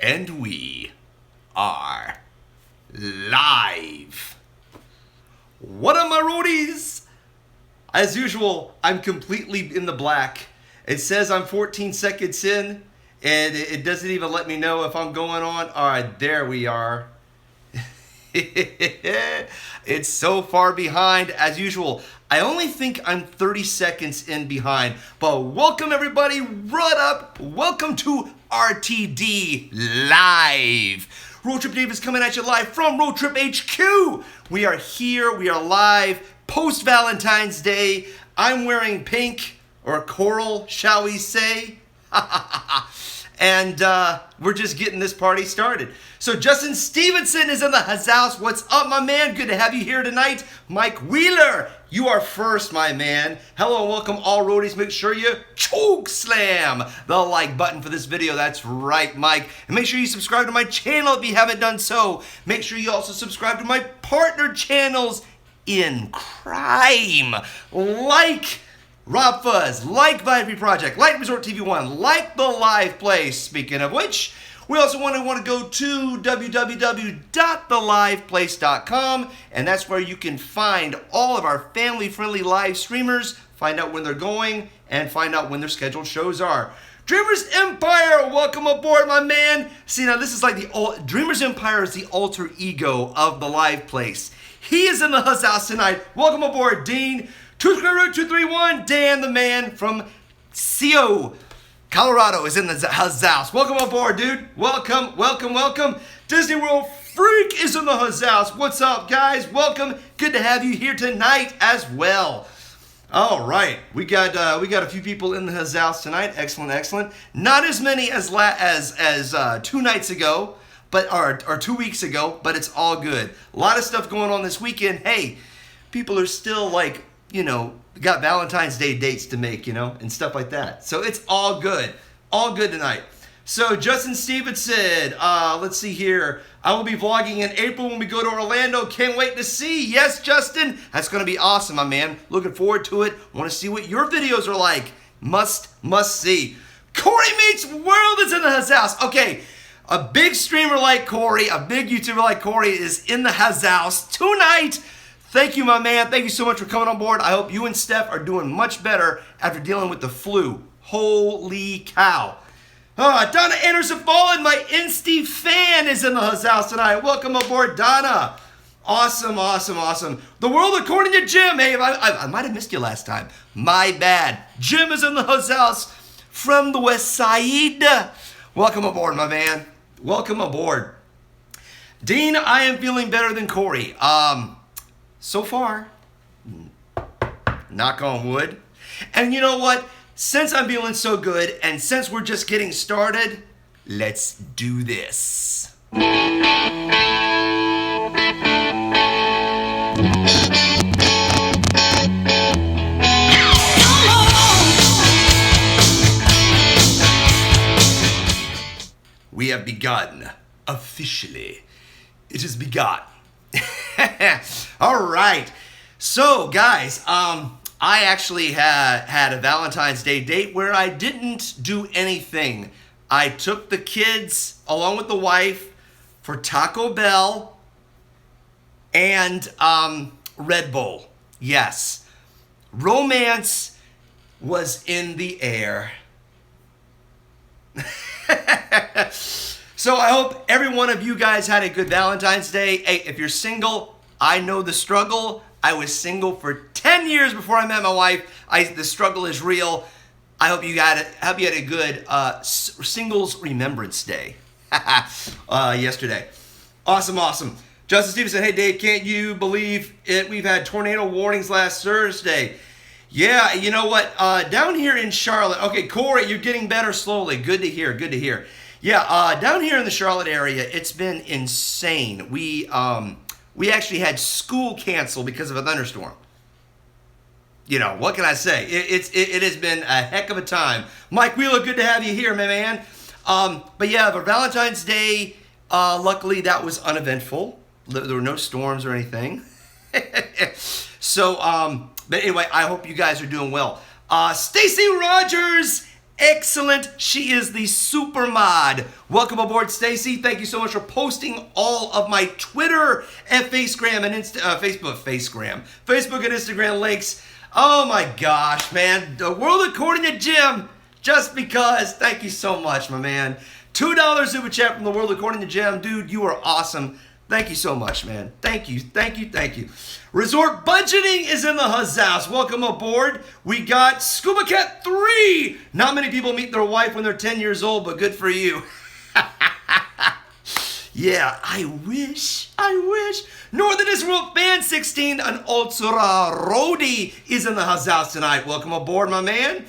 And we are live. What up, my roadies? As usual, I'm completely in the black. It says I'm 14 seconds in, and it doesn't even let me know if I'm going on. All right, there we are. It's so far behind as usual. I only think I'm 30 seconds in behind. But welcome everybody, what up? Welcome to RTD Live. Roadtrip Dave is coming at you live from Roadtrip HQ. We are here, we are live, post-Valentine's Day. I'm wearing pink, or coral, shall we say. And we're just getting this party started. So Justin Stevenson is in the house. What's up, my man? Good to have you here tonight. Mike Wheeler, you are first, my man. Hello and welcome all roadies. Make sure you CHOKESLAM the like button for this video. That's right, Mike. And make sure you subscribe to my channel if you haven't done so. Make sure you also subscribe to my partner channels in crime, like Rob Fuzz, like Vivey Project, like Resort TV 1, like The Live Place. Speaking of which, we also want to go to www.theliveplace.com, and that's where you can find all of our family-friendly live streamers, find out when they're going, and find out when their scheduled shows are. DreamersEmpire, welcome aboard, my man. See, now this is like DreamersEmpire is the alter ego of The Live Place. He is in the house tonight. Welcome aboard, Dean. 231, Dan the man from CO, Colorado is in the house. Welcome aboard, dude. Welcome, welcome, welcome. Disney World Freak is in the house. What's up, guys? Welcome. Good to have you here tonight as well. All right, we got a few people in the house tonight. Excellent, excellent. Not as many as 2 nights ago, or 2 weeks ago, but it's all good. A lot of stuff going on this weekend. Hey, people are still like, got Valentine's Day dates to make, and stuff like that. So it's all good. All good tonight. So Justin Stevenson, let's see here. I will be vlogging in April when we go to Orlando. Can't wait to see. Yes, Justin. That's going to be awesome, my man. Looking forward to it. Want to see what your videos are like. Must see. Corey Meets World is in the house. Okay, a big streamer like Corey, a big YouTuber like Corey is in the house tonight. Thank you, my man. Thank you so much for coming on board. I hope you and Steph are doing much better after dealing with the flu. Holy cow. Donna Anderson Fallen, my Insty fan, is in the house tonight. Welcome aboard, Donna. Awesome, awesome, awesome. The world according to Jim. Hey, I might have missed you last time. My bad. Jim is in the house from the west side. Welcome aboard, my man. Welcome aboard. Dean, I am feeling better than Corey. So far, knock on wood. And you know what? Since I'm feeling so good and since we're just getting started, let's do this. We have begun. Officially, it has begun. All right. So, guys, I actually had a Valentine's Day date where I didn't do anything. I took the kids along with the wife for Taco Bell and Red Bull. Yes. Romance was in the air. So I hope every one of you guys had a good Valentine's Day. Hey, if you're single, I know the struggle. I was single for 10 years before I met my wife. The struggle is real. I hope you had a good Singles Remembrance Day yesterday. Awesome, awesome. Justin Stevenson, hey Dave, can't you believe it? We've had tornado warnings last Thursday. Yeah, you know what? Down here in Charlotte. Okay, Corey, you're getting better slowly. Good to hear. Good to hear. Yeah, down here in the Charlotte area, it's been insane. We actually had school canceled because of a thunderstorm. What can I say? It has been a heck of a time. Mike Wheeler, good to have you here, my man. But yeah, for Valentine's Day, luckily that was uneventful. There were no storms or anything. So, but anyway, I hope you guys are doing well. Stacy Rogers Excellent. She is the super mod. Welcome aboard, Stacy. Thank you so much for posting all of my Twitter and Facebook and Instagram links. Oh my gosh, man. The world according to Jim. Just because. Thank you so much, my man. $2 super chat from the world according to Jim. Dude, you are awesome. Thank you so much, man. Thank you. Resort budgeting is in the house. Welcome aboard. We got Scuba Cat 3. Not many people meet their wife when they're 10 years old, but good for you. Yeah, I wish. Northern Disney World Fan 16, an Ultra Roadie is in the house tonight. Welcome aboard, my man.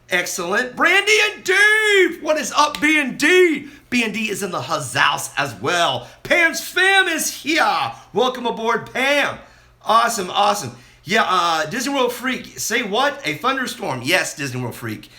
Excellent. Brandy and Dave. What is up, B&D? B&D is in the house as well. Pam's fam is here. Welcome aboard, Pam. Awesome. Yeah, Disney World Freak. Say what? A thunderstorm. Yes, Disney World Freak.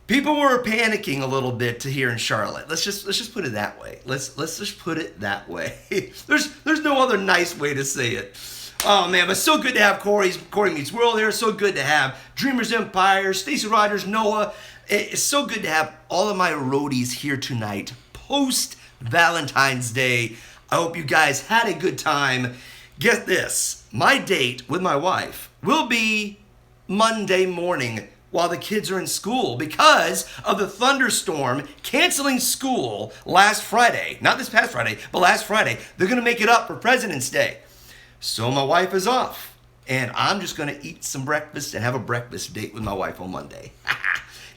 People were panicking a little bit to here in Charlotte. Let's just put it that way. Let's just put it that way. There's no other nice way to say it. Oh man, but so good to have Corey Meets World here. So good to have Dreamers Empire, Stacey Rogers, Noah. It's so good to have all of my roadies here tonight, post-Valentine's Day. I hope you guys had a good time. Get this, my date with my wife will be Monday morning while the kids are in school because of the thunderstorm canceling school last Friday. Not this past Friday, but last Friday. They're going to make it up for President's Day. So my wife is off, and I'm just going to eat some breakfast and have a breakfast date with my wife on Monday.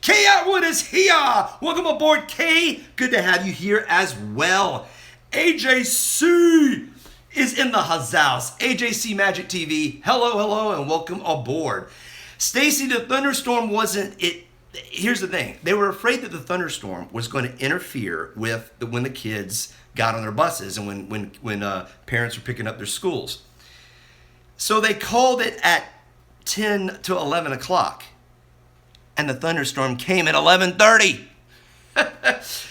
Kay Atwood is here. Welcome aboard, Kay. Good to have you here as well. AJC is in the house. AJC Magic TV, hello, and welcome aboard. Stacy, the thunderstorm wasn't it. Here's the thing. They were afraid that the thunderstorm was going to interfere with when the kids got on their buses and when parents were picking up their schools. So they called it at 10 to 11 o'clock. And the thunderstorm came at 11:30.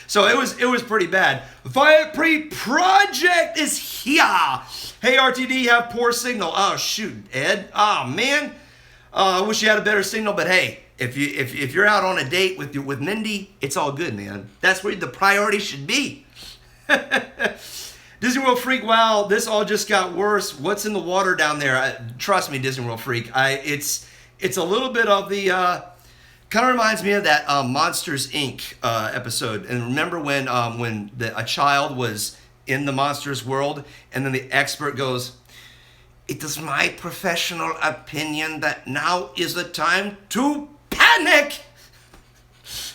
So it was pretty bad. Fire Pre Project is here. Hey RTD, have poor signal. Oh shoot, Ed. Oh man. I wish you had a better signal, but hey, if you're out on a date with Mindy, it's all good, man. That's where the priority should be. Disney World Freak, wow, this all just got worse. What's in the water down there? Trust me, Disney World Freak. It's a little bit of the kind of reminds me of that Monsters Inc. Episode. And remember when a child was in the Monsters world, and then the expert goes, "It is my professional opinion that now is the time to panic."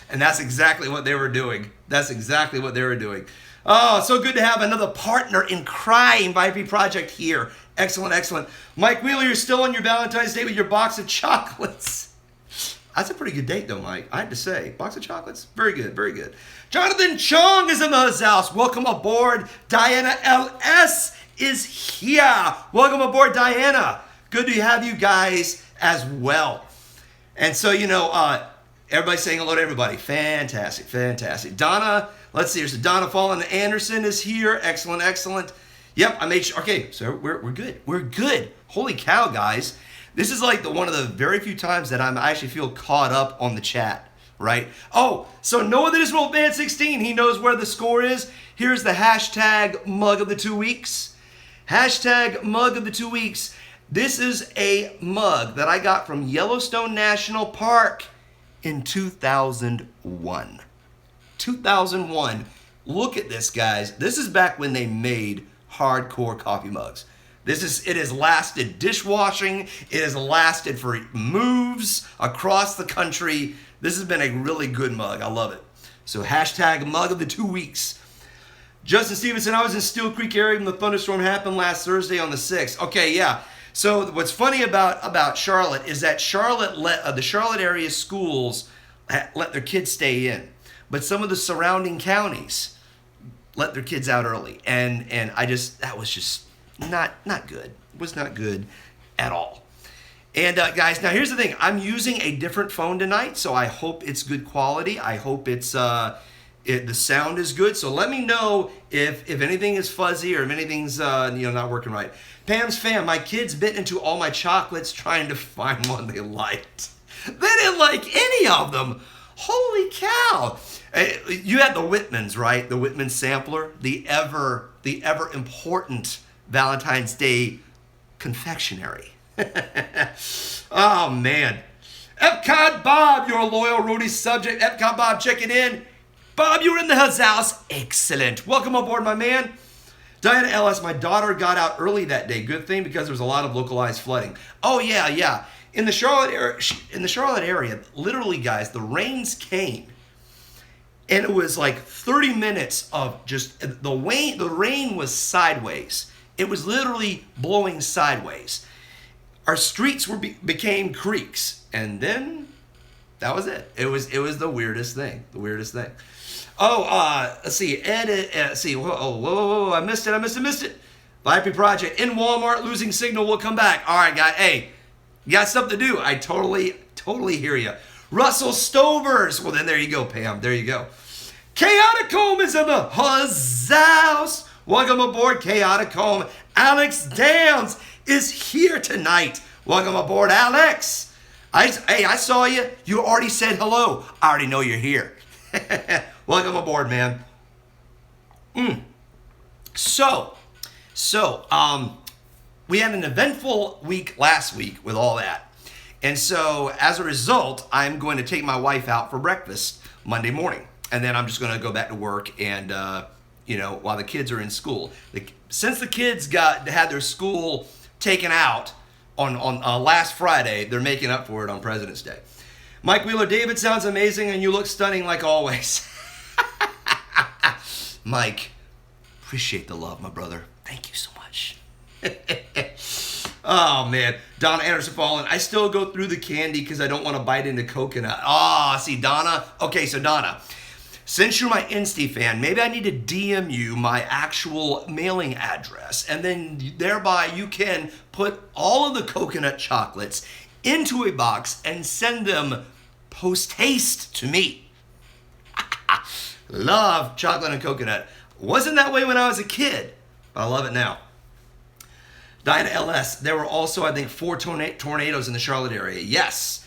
And that's exactly what they were doing. Oh, so good to have another partner in crime, Vibe Project here. Excellent. Mike Wheeler, you're still on your Valentine's Day with your box of chocolates. That's a pretty good date though, Mike. I have to say, box of chocolates, very good. Jonathan Chong is in the house. Welcome aboard. Diana LS is here. Welcome aboard, Diana. Good to have you guys as well. And so, everybody's saying hello to everybody. Fantastic. Donna, let's see here. So Donna Fallen Anderson is here. Excellent. Yep, I made sure. Okay, so we're good. Holy cow, guys. This is like one of the very few times that I actually feel caught up on the chat, right? Oh, so Noah the Disney World Fan 16, he knows where the score is. Here's the hashtag mug of the 2 weeks. Hashtag mug of the 2 weeks. This is a mug that I got from Yellowstone National Park in 2001. 2001. Look at this, guys. This is back when they made hardcore coffee mugs. It has lasted dishwashing. It has lasted for moves across the country. This has been a really good mug. I love it. So hashtag mug of the 2 weeks. Justin Stevenson, I was in Steel Creek area when the thunderstorm happened last Thursday on the 6th. Okay, yeah. So what's funny about Charlotte is that the Charlotte area schools let their kids stay in, but some of the surrounding counties let their kids out early, and that was just not good. It was not good at all. And guys, now here's the thing. I'm using a different phone tonight, so I hope it's good quality. I hope the sound is good. So let me know if anything is fuzzy or if anything's not working right. Pam's fam, my kids bit into all my chocolates trying to find one they liked. They didn't like any of them. Holy cow! You had the Whitmans, right? The Whitman sampler, the ever important Valentine's Day confectionery. Oh man. Epcot Bob, you're a loyal Rudy subject. Epcot Bob checking in. Bob, you're in the house. Excellent. Welcome aboard, my man. Diana Ellis, my daughter got out early that day. Good thing, because there was a lot of localized flooding. Oh yeah. In the Charlotte area, literally, guys, the rains came, and it was like 30 minutes of just the rain. The rain was sideways. It was literally blowing sideways. Our streets became creeks, and then that was it. It was the weirdest thing. Oh, let's see. Let's see. Whoa! I missed it. VIP Project in Walmart losing signal. We'll come back. All right, guys. Hey, you got stuff to do. I totally hear you. Russell Stovers. Well, then there you go, Pam. There you go. Chaotic Home is in the house. Welcome aboard, Chaotic Home. Alex Downs is here tonight. Welcome aboard, Alex. I saw you. You already said hello. I already know you're here. Welcome aboard, man. So, we had an eventful week last week with all that. And so, as a result, I'm going to take my wife out for breakfast Monday morning. And then I'm just going to go back to work and, while the kids are in school. Since the kids had their school taken out on last Friday, they're making up for it on President's Day. Mike Wheeler, David sounds amazing and you look stunning like always. Mike, appreciate the love, my brother. Thank you so much. Oh, man. Donna Anderson Fallen, I still go through the candy because I don't want to bite into coconut. See, Donna. Okay, so Donna, since you're my Insta fan, maybe I need to DM you my actual mailing address, and then thereby you can put all of the coconut chocolates into a box and send them post-haste to me. Love chocolate and coconut. Wasn't that way when I was a kid, but I love it now. Diana LS, there were also, I think, 4 tornadoes in the Charlotte area. Yes.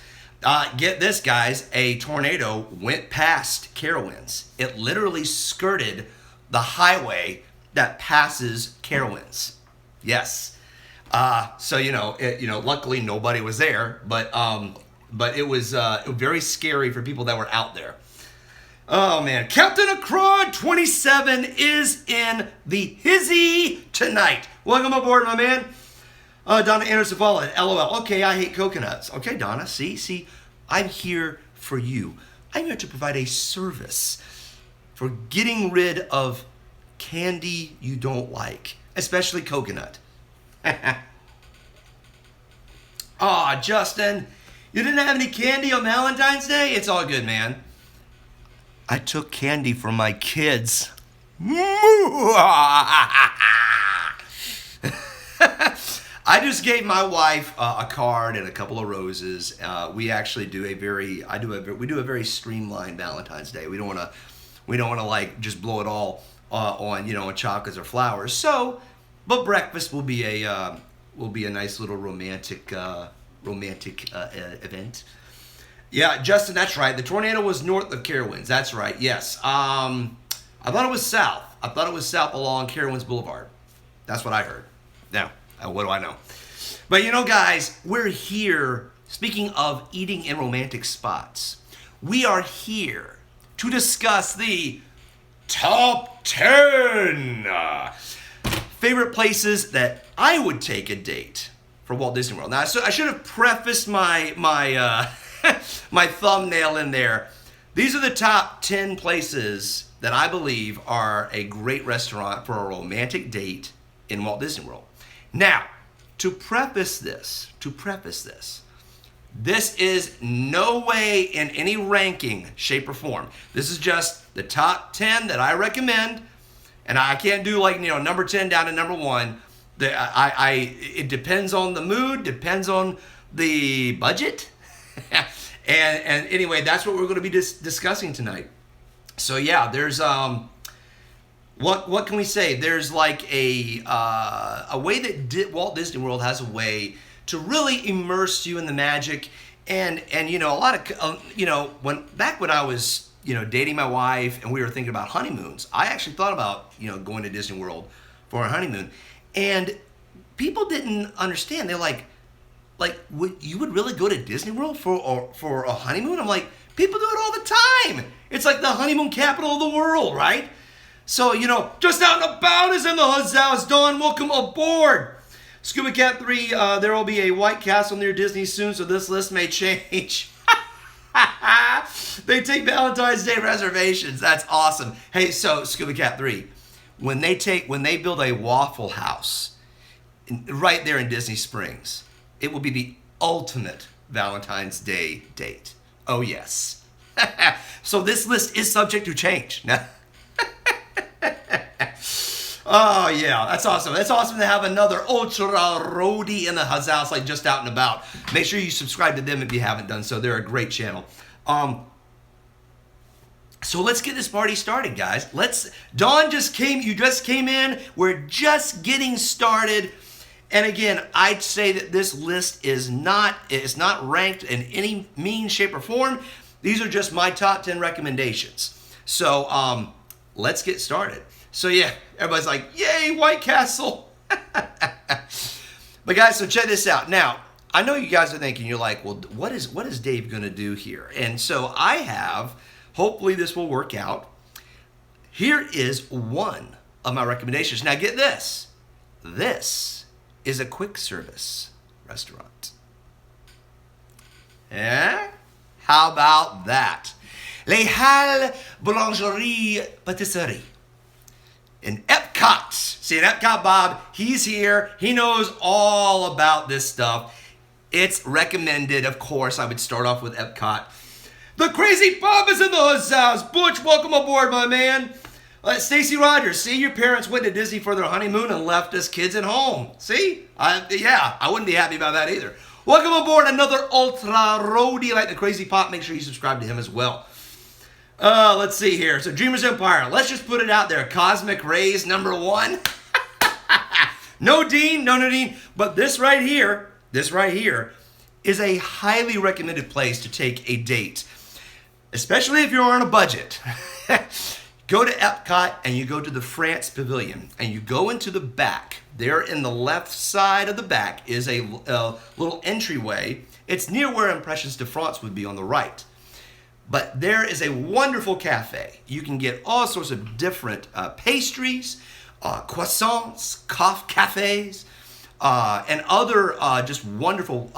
Get this, guys. A tornado went past Carowinds. It literally skirted the highway that passes Carowinds. Yes. So, luckily nobody was there, but it was very scary for people that were out there. Oh, man. Captain Acrod 27 is in the hizzy tonight. Welcome aboard, my man. Donna Anderson Fallen, LOL. Okay, I hate coconuts. Okay, Donna, see, I'm here for you. I'm here to provide a service for getting rid of candy you don't like, especially coconut. Justin, you didn't have any candy on Valentine's Day? It's all good, man. I took candy from my kids. I just gave my wife a card and a couple of roses. We actually do a very streamlined Valentine's Day. We don't want to like just blow it all on chocolates or flowers. So, but breakfast will be a nice little romantic event. Yeah, Justin, that's right. The tornado was north of Carowinds. That's right. Yes. I thought it was south. I thought it was south along Carowinds Boulevard. That's what I heard. Now, what do I know? But guys, we're here. Speaking of eating in romantic spots, we are here to discuss the top 10 favorite places that I would take a date for Walt Disney World. Now, so I should have prefaced my my thumbnail in there. These are the top 10 places that I believe are a great restaurant for a romantic date in Walt Disney World. Now, to preface this, this is no way in any ranking, shape, or form. This is just the top 10 that I recommend, and I can't do number 10 down to number 1. It depends on the mood, depends on the budget, and anyway, that's what we're going to be discussing tonight. So yeah, there's what can we say? There's like a way that Walt Disney World has a way to really immerse you in the magic And you know, a lot of you know, when I was, you know, dating my wife and we were thinking about honeymoons, I actually thought about, you know, going to Disney World for a honeymoon, and people didn't understand. They're like, you would really go to Disney World for a honeymoon? I'm like, people do it all the time. It's like the honeymoon capital of the world, right? So, you know, just out and about is in the Huzzahs. Dawn, welcome aboard. Scuba Cat 3, there will be a White Castle near Disney soon, so this list may change. They take Valentine's Day reservations. That's awesome. Hey, so Scuba Cat 3, when they build a Waffle House right there in Disney Springs, it will be the ultimate Valentine's Day date. Oh, yes. So this list is subject to change. Oh, yeah, that's awesome. That's awesome to have another Ultra Roadie in the Huzzahs, like just out and about. Make sure you subscribe to them if you haven't done so. They're a great channel. So let's get this party started, guys. Dawn you just came in. We're just getting started. And again, I'd say that this list is not ranked in any mean, shape, or form. These are just my top 10 recommendations. So let's get started. So yeah, everybody's like, yay, White Castle. But guys, so check this out. Now, I know you guys are thinking, you're like, well, what is Dave going to do here? And so I have, hopefully this will work out. Here is one of my recommendations. Now get this. This is a quick service restaurant. Yeah? How about that? Les Halles Boulangerie Patisserie in Epcot. See, in Epcot, Bob, he's here. He knows all about this stuff. It's recommended, of course. I would start off with Epcot. The Crazy Papa's in the Huzzahs. Butch, welcome aboard, my man. Stacy Rogers, see, your parents went to Disney for their honeymoon and left us kids at home. See? Yeah, I wouldn't be happy about that either. Welcome aboard another Ultra Roadie like the Crazy Pop. Make sure you subscribe to him as well. Let's see here. So Dreamers Empire. Let's just put it out there. Cosmic Rays #1. No Dean. But this right here is a highly recommended place to take a date, especially if you're on a budget. Go to Epcot and you go to the France Pavilion and you go into the back. There in the left side of the back is a little entryway. It's near where Impressions de France would be on the right. But there is a wonderful cafe. You can get all sorts of different pastries, croissants, cafes, and other just wonderful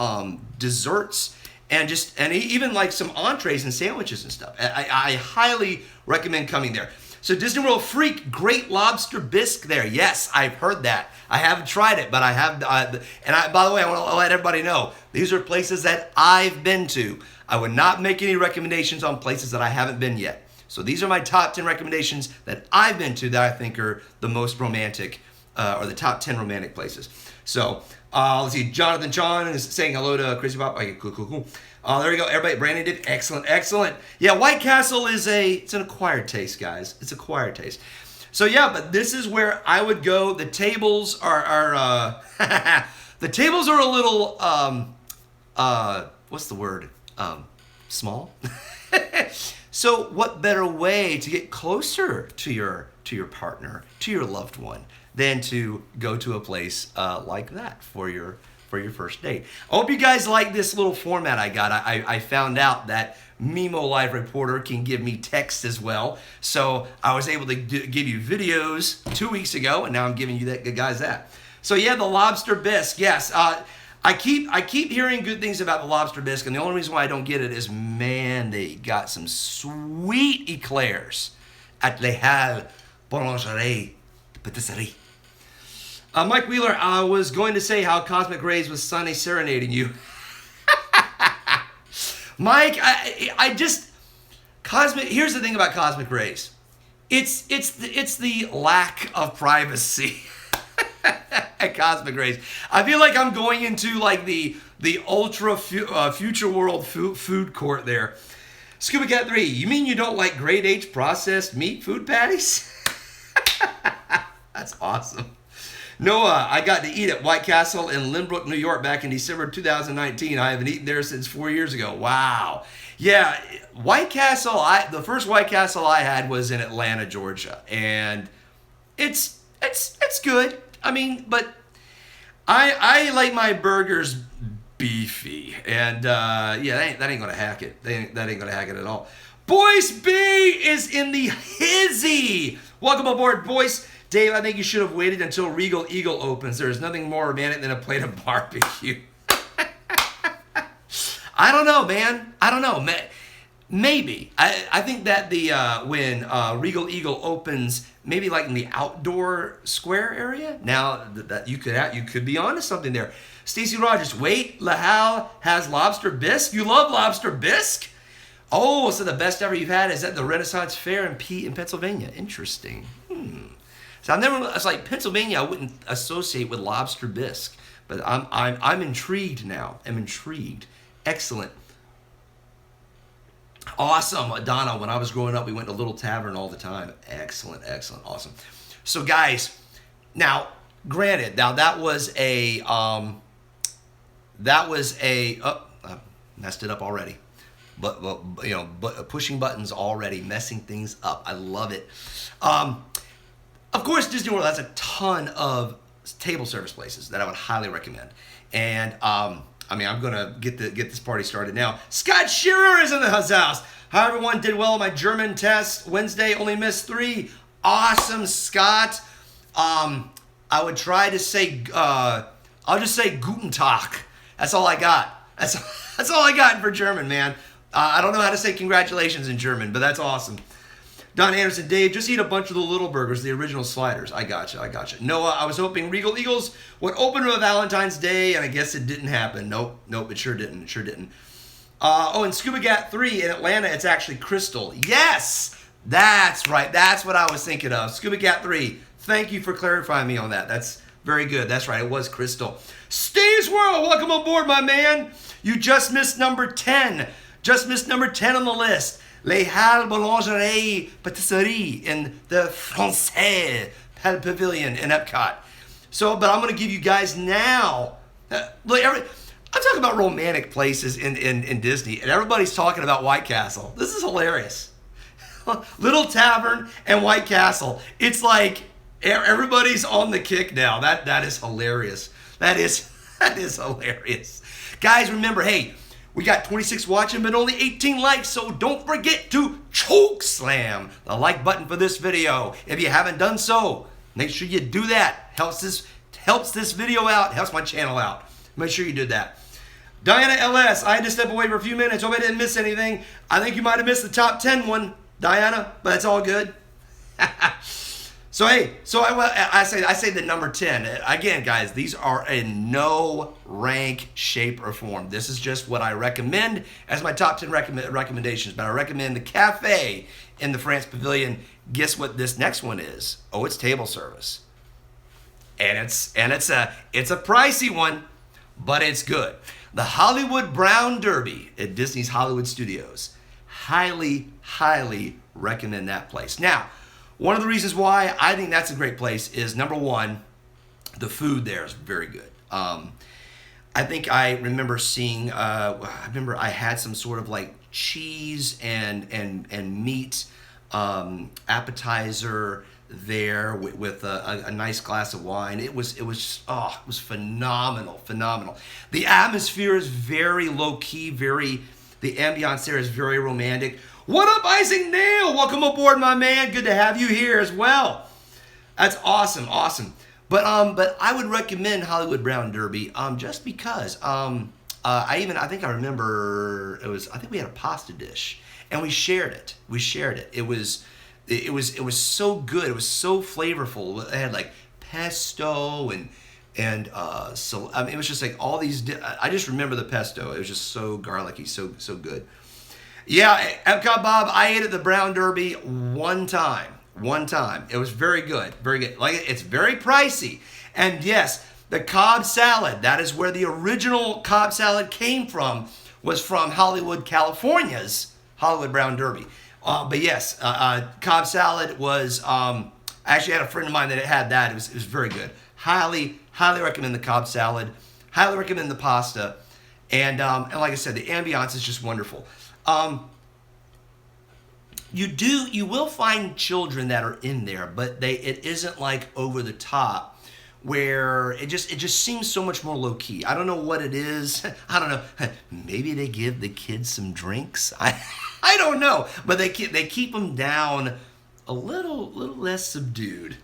desserts, and even like some entrees and sandwiches and stuff. I highly recommend coming there. So Disney World Freak, great lobster bisque there. Yes, I've heard that. I haven't tried it, but I have. By the way, I want to let everybody know, these are places that I've been to. I would not make any recommendations on places that I haven't been yet. So these are my top 10 recommendations that I've been to that I think are the most romantic, or the top 10 romantic places. So let's see, Jonathan John is saying hello to Crazy Pop. Okay, cool. There we go. Everybody, Brandon did excellent. Yeah, White Castle it's an acquired taste, guys. It's acquired taste. So yeah, but this is where I would go. The tables are the tables are a little what's the word? Small. So what better way to get closer to your partner, to your loved one, than to go to a place like that for your first date. I hope you guys like this little format I got. I found out that Mimo Live Reporter can give me text as well. So I was able to give you videos 2 weeks ago, and now I'm giving you that. So yeah, the lobster bisque. Yes, I keep hearing good things about the lobster bisque, and the only reason why I don't get it is, man, they got some sweet eclairs at Les Halles Boulangerie Patisserie. Mike Wheeler, I was going to say how Cosmic Rays was Sunny serenading you. Mike, here's the thing about Cosmic Rays. It's the lack of privacy at Cosmic Rays. I feel like I'm going into like the ultra future world food court there. Scuba Cat 3, you mean you don't like grade H processed meat food patties? That's awesome. Noah, I got to eat at White Castle in Lynbrook, New York back in December 2019. I haven't eaten there since 4 years ago. Wow. Yeah, White Castle, the first White Castle I had was in Atlanta, Georgia. And it's good. I mean, but I like my burgers beefy. And yeah, that ain't gonna hack it. That ain't gonna hack it at all. Boyce B is in the hizzy. Welcome aboard, Boyce. Dave, I think you should have waited until Regal Eagle opens. There is nothing more romantic than a plate of barbecue. I don't know, man. I don't know. Maybe. I think that when Regal Eagle opens, maybe like in the outdoor square area. Now that you could be onto something there. Stacy Rogers, wait, Lahal has lobster bisque. You love lobster bisque? Oh, so the best ever you've had is at the Renaissance Fair in Pennsylvania. Interesting. So it's like Pennsylvania. I wouldn't associate with lobster bisque, but I'm intrigued now. I'm intrigued. Excellent. Awesome. Donna, when I was growing up, we went to Little Tavern all the time. Excellent, excellent, awesome. So guys, now granted, that was a I messed it up already. But pushing buttons already, messing things up. I love it. Of course, Disney World has a ton of table service places that I would highly recommend. And I'm gonna get this party started now. Scott Shearer is in the house. Hi everyone, did well on my German test Wednesday. Only missed 3. Awesome, Scott. I would try to say I'll just say Guten Tag. That's all I got. That's all I got for German, man. I don't know how to say congratulations in German, but that's awesome. Don Anderson, Dave, just eat a bunch of the little burgers, the original sliders. I gotcha. Noah, I was hoping Regal Eagles would open on Valentine's Day, and I guess it didn't happen. Nope, it sure didn't. And Scuba Gat 3 in Atlanta, it's actually Crystal. Yes, that's right. That's what I was thinking of. Scuba Gat 3. Thank you for clarifying me on that. That's very good. That's right. It was Crystal. Steve's World, welcome aboard, my man. You just missed number 10. Just missed number 10 on the list. Les Halles Boulangerie Patisserie in the Francais Pavilion in Epcot. But I'm going to give you guys now. I'm talking about romantic places in Disney, and everybody's talking about White Castle. This is hilarious. Little Tavern and White Castle. It's like everybody's on the kick now. That is hilarious. That is hilarious. Guys, remember, hey, we got 26 watching, but only 18 likes, so don't forget to CHOKESLAM the like button for this video. If you haven't done so, make sure you do that. Helps this video out, helps my channel out. Make sure you do that. Diana LS, I had to step away for a few minutes. Hope I didn't miss anything. I think you might have missed the top 10 one, Diana, but that's all good. I say the number 10. Again, guys, these are in no rank, shape, or form. This is just what I recommend as my top 10 recommendations. But I recommend the cafe in the France Pavilion. Guess what this next one is? Oh, it's table service. And it's a pricey one, but it's good. The Hollywood Brown Derby at Disney's Hollywood Studios. Highly, highly recommend that place. Now, one of the reasons why I think that's a great place is, number one, the food there is very good. I think I remember seeing, I had some sort of like cheese and meat appetizer there with a nice glass of wine. It was phenomenal. The atmosphere is very low key, the ambiance there is very romantic. What up, Isaac Nail? Welcome aboard, my man. Good to have you here as well. That's awesome. But I would recommend Hollywood Brown Derby just because I think I remember I think we had a pasta dish and we shared it. It was so good. It was so flavorful. It had like pesto and it was just like all these. I just remember the pesto. It was just so garlicky, so good. Yeah, Epcot Bob, I ate at the Brown Derby one time. It was very good. Like, it's very pricey. And yes, the Cobb salad, that is where the original Cobb salad came from, was from Hollywood, California's Hollywood Brown Derby. But yes, Cobb salad was, I actually had a friend of mine that had that. It was very good. highly, highly recommend the Cobb salad. Highly recommend the pasta. And like I said, the ambiance is just wonderful. You will find children that are in there, but it isn't like over the top where it just seems so much more low key. I don't know what it is. I don't know. Maybe they give the kids some drinks. I don't know, but they keep them down a little less subdued.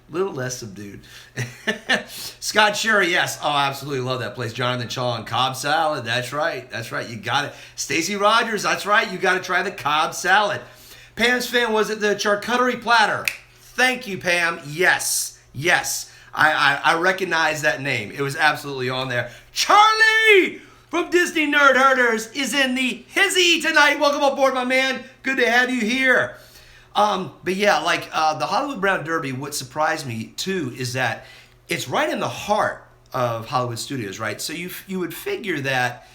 Scott Sherry, yes. Oh, I absolutely love that place. Jonathan Chong, Cobb salad. That's right. You got it. Stacy Rogers, that's right. You got to try the Cobb salad. Pam's fan, was it the charcuterie platter? Thank you, Pam. Yes. I recognize that name. It was absolutely on there. Charlie from Disney Nerd Herders is in the hizzy tonight. Welcome aboard, my man. Good to have you here. But yeah, like the Hollywood Brown Derby, what surprised me too is that it's right in the heart of Hollywood Studios, right? So you would figure that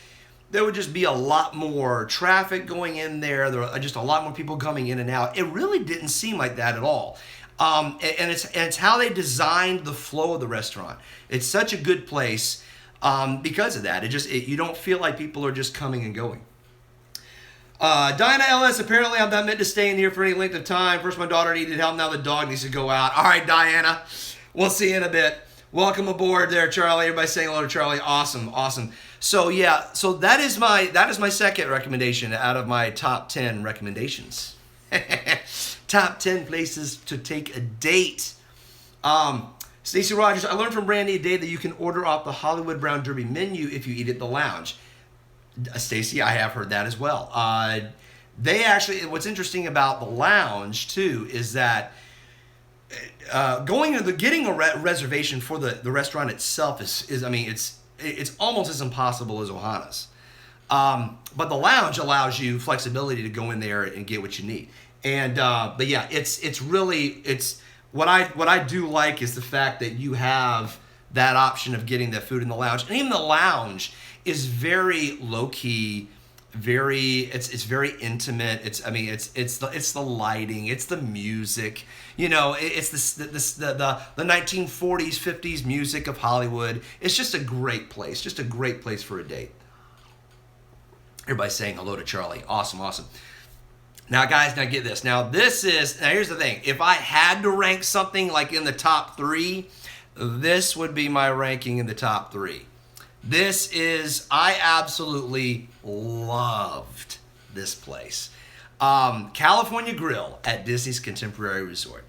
there would just be a lot more traffic going in there. There are just a lot more people coming in and out. It really didn't seem like that at all. And it's how they designed the flow of the restaurant. It's such a good place because of that. You don't feel like people are just coming and going. Dinah LS, apparently I'm not meant to stay in here for any length of time. First my daughter needed help, now the dog needs to go out. All right, Diana, we'll see you in a bit. Welcome aboard there, Charlie. Everybody saying hello to Charlie. Awesome. So yeah, so that is my second recommendation out of my top 10 recommendations. Top 10 places to take a date. Stacey Rogers, I learned from Brandy today that you can order off the Hollywood Brown Derby menu if you eat at the lounge. Stacey, I have heard that as well. They actually, what's interesting about the lounge too is that getting a reservation for the restaurant itself is I mean it's almost as impossible as Ohana's. But the lounge allows you flexibility to go in there and get what you need. And but yeah, it's really what I do like is the fact that you have that option of getting that food in the lounge, and even the lounge is very low key, it's very intimate. It's the lighting, it's the music, it's the 1940s 50s music of Hollywood. It's just a great place for a date. Everybody's saying hello to Charlie. Awesome. Now, guys, now get this. Now, here's the thing. If I had to rank something like in the top 3, this would be my ranking in the top 3. I absolutely loved this place. California Grill at Disney's Contemporary Resort.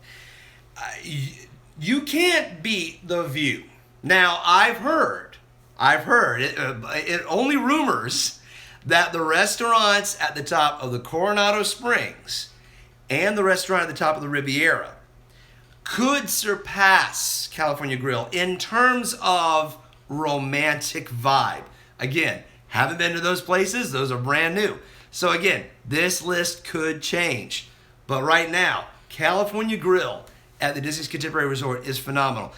You can't beat the view. Now, I've heard, it only rumors that the restaurants at the top of the Coronado Springs and the restaurant at the top of the Riviera could surpass California Grill in terms of romantic vibe. Again, haven't been to those places. Those are brand new. So again, this list could change. But right now, California Grill at the Disney's Contemporary Resort is phenomenal.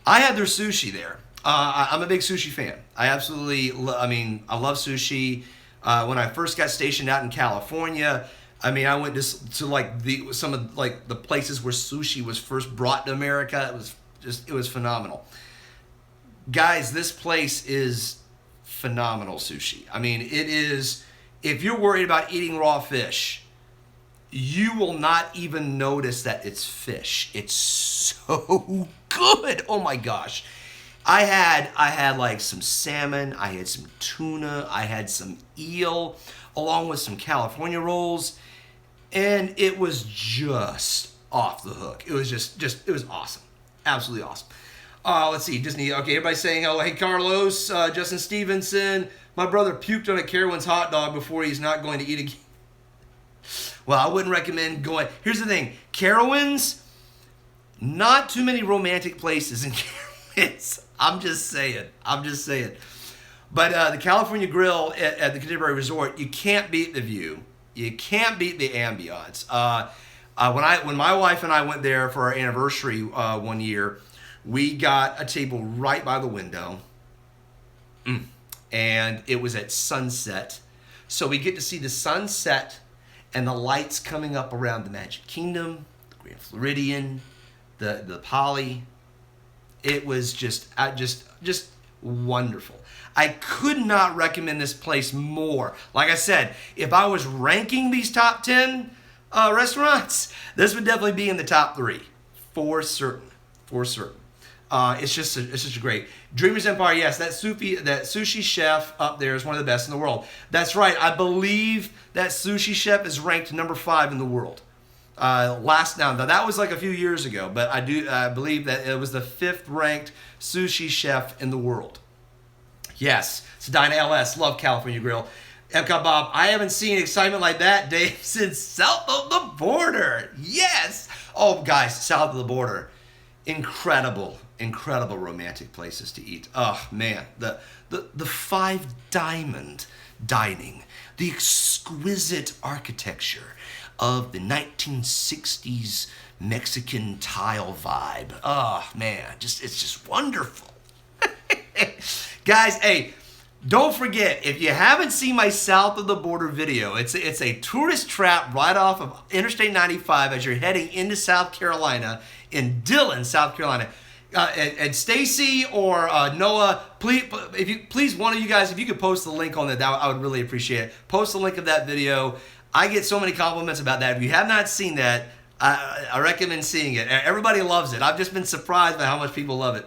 I had their sushi there. I'm a big sushi fan. I love sushi. When I first got stationed out in California, I went to some of the places where sushi was first brought to America. It was phenomenal. Guys, this place is phenomenal sushi. It is, if you're worried about eating raw fish, you will not even notice that it's fish. It's so good. Oh my gosh. I had like some salmon, I had some tuna, I had some eel, along with some California rolls, and it was just off the hook. It was it was awesome. Absolutely awesome. Let's see, Disney, okay, everybody's saying, oh, hey, Carlos, Justin Stevenson, my brother puked on a Carowinds hot dog before he's not going to eat again. Well, I wouldn't recommend going. Here's the thing, Carowinds, not too many romantic places in Carowinds. I'm just saying. But the California Grill at the Contemporary Resort, you can't beat the view. You can't beat the ambiance. When my wife and I went there for our anniversary one year, we got a table right by the window, and it was at sunset. So we get to see the sunset and the lights coming up around the Magic Kingdom, the Grand Floridian, the Poly. It was just wonderful. I could not recommend this place more. Like I said, if I was ranking these top 10 restaurants, this would definitely be in the top 3, for certain. For certain. It's just a great. Dreamers Empire, yes, that sushi chef up there is one of the best in the world. That's right. I believe that sushi chef is ranked number 5 in the world. Now that was like a few years ago, but I believe that it was the 5th ranked sushi chef in the world. Yes, Sedina LS, love California Grill. Epcot Bob, I haven't seen excitement like that, Dave, since south of the border. Yes. Oh, guys, south of the border. Incredible romantic places to eat. Oh, man. The Five Diamond dining. The exquisite architecture of the 1960s Mexican tile vibe. Oh, man. It's just wonderful. Guys, hey, don't forget, if you haven't seen my South of the Border video, it's a tourist trap right off of Interstate 95 as you're heading into South Carolina, in Dillon, South Carolina. And Stacy or Noah, please, one of you guys, if you could post the link on that, I would really appreciate it. Post the link of that video. I get so many compliments about that. If you have not seen that, I recommend seeing it. Everybody loves it. I've just been surprised by how much people love it.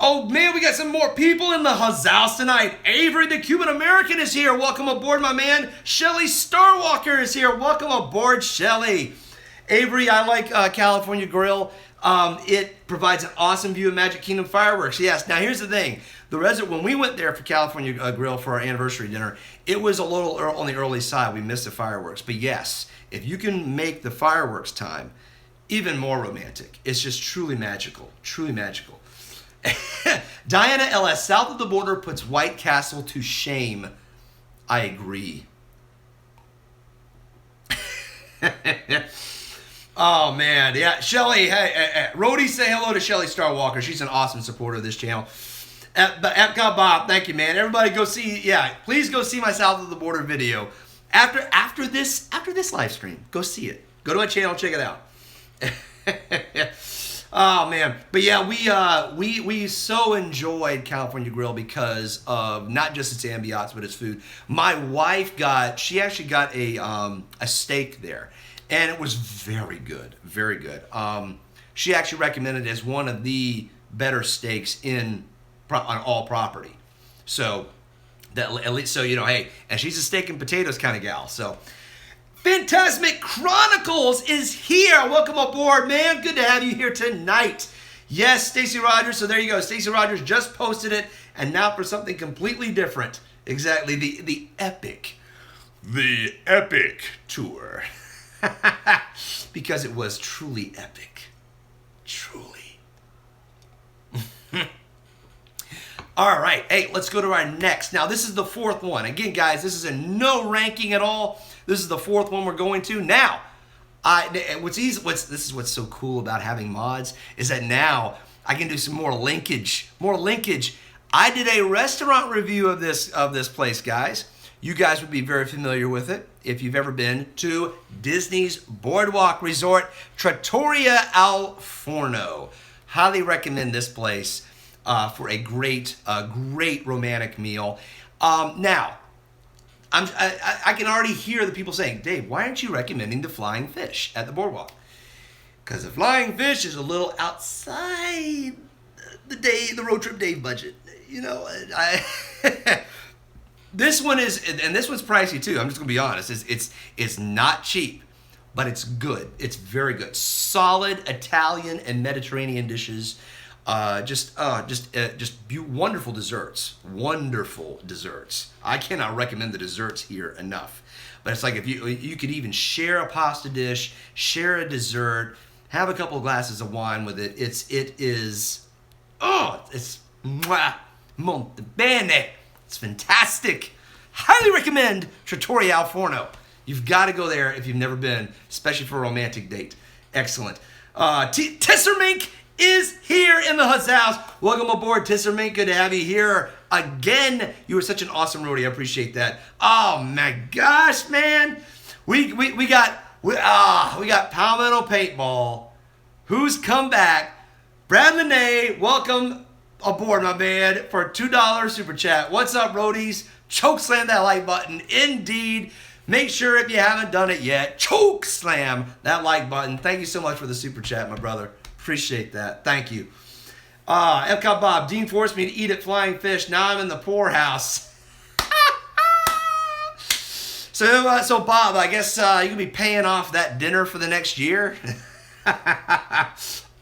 Oh, man, we got some more people in the house tonight. Avery, the Cuban American, is here. Welcome aboard, my man. Shelly Starwalker is here. Welcome aboard, Shelly. Avery, I like California Grill. It provides an awesome view of Magic Kingdom fireworks. Yes, now here's the thing. When we went there for California Grill for our anniversary dinner, it was a little on the early side. We missed the fireworks. But yes, if you can make the fireworks time even more romantic, it's just truly magical. Truly magical. Diana LS, south of the border puts White Castle to shame. I agree. Oh, man. Yeah, Shelly, hey, Rhodey, say hello to Shelly Starwalker. She's an awesome supporter of this channel. Epcot Bob, thank you, man. Everybody go see, please go see my South of the Border video. After this live stream, go see it. Go to my channel, check it out. Oh, man. But yeah, we so enjoyed California Grill because of not just its ambiance, but its food. My wife she actually got a steak there, and it was very good, very good. She actually recommended it as one of the better steaks on all property. So that at least, so you know, hey, and she's a steak and potatoes kind of gal, so. Phantasmic Chronicles is here. Welcome aboard, man. Good to have you here tonight. Yes, Stacy Rogers. So there you go. Stacy Rogers just posted it, and now for something completely different. Exactly, the epic tour, because it was truly epic, truly. All right, hey, let's go to our next. Now, this is the 4th one. Again, guys, this is a no ranking at all. This is the 4th one we're going to. Now, this is what's so cool about having mods is that now I can do some more linkage. I did a restaurant review of this place, guys. You guys would be very familiar with it if you've ever been to Disney's Boardwalk Resort, Trattoria al Forno. Highly recommend this place for a great romantic meal. Now, I can already hear the people saying, Dave, why aren't you recommending the Flying Fish at the Boardwalk? Because the Flying Fish is a little outside the road trip Dave budget. You know, this one's pricey too. I'm just gonna be honest. It's not cheap, but it's good. It's very good. Solid Italian and Mediterranean dishes. Just wonderful desserts. Wonderful desserts. I cannot recommend the desserts here enough. But it's like if you could even share a pasta dish, share a dessert, have a couple of glasses of wine with it. It's molto bene. It's fantastic. Highly recommend Trattoria al Forno. You've got to go there if you've never been, especially for a romantic date. Excellent. Tissermink is here in the house. Welcome aboard, Tissermink. Good to have you here again. You were such an awesome roadie. I appreciate that. Oh my gosh, man. We got Palmetto Paintball, who's come back Brad Lene, welcome aboard, my man, for a $2 super chat. What's up, roadies? Chokeslam that like button. Indeed. Make sure if you haven't done it yet, chokeslam that like button. Thank you so much for the super chat, my brother. Appreciate that. Thank you. Epcot Bob, Dean forced me to eat at Flying Fish. Now I'm in the poorhouse. So Bob, I guess you can be paying off that dinner for the next year.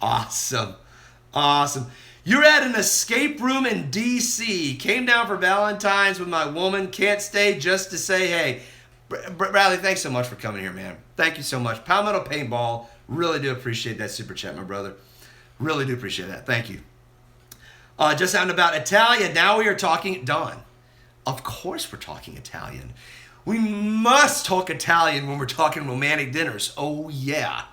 Awesome. You're at an escape room in D.C. Came down for Valentine's with my woman. Can't stay just to say hey. Bradley, thanks so much for coming here, man. Thank you so much. Palmetto Paintball, really do appreciate that super chat, my brother. Really do appreciate that. Thank you. Just sound about Italian. Now we are talking, Don. Of course we're talking Italian. We must talk Italian when we're talking romantic dinners. Oh yeah.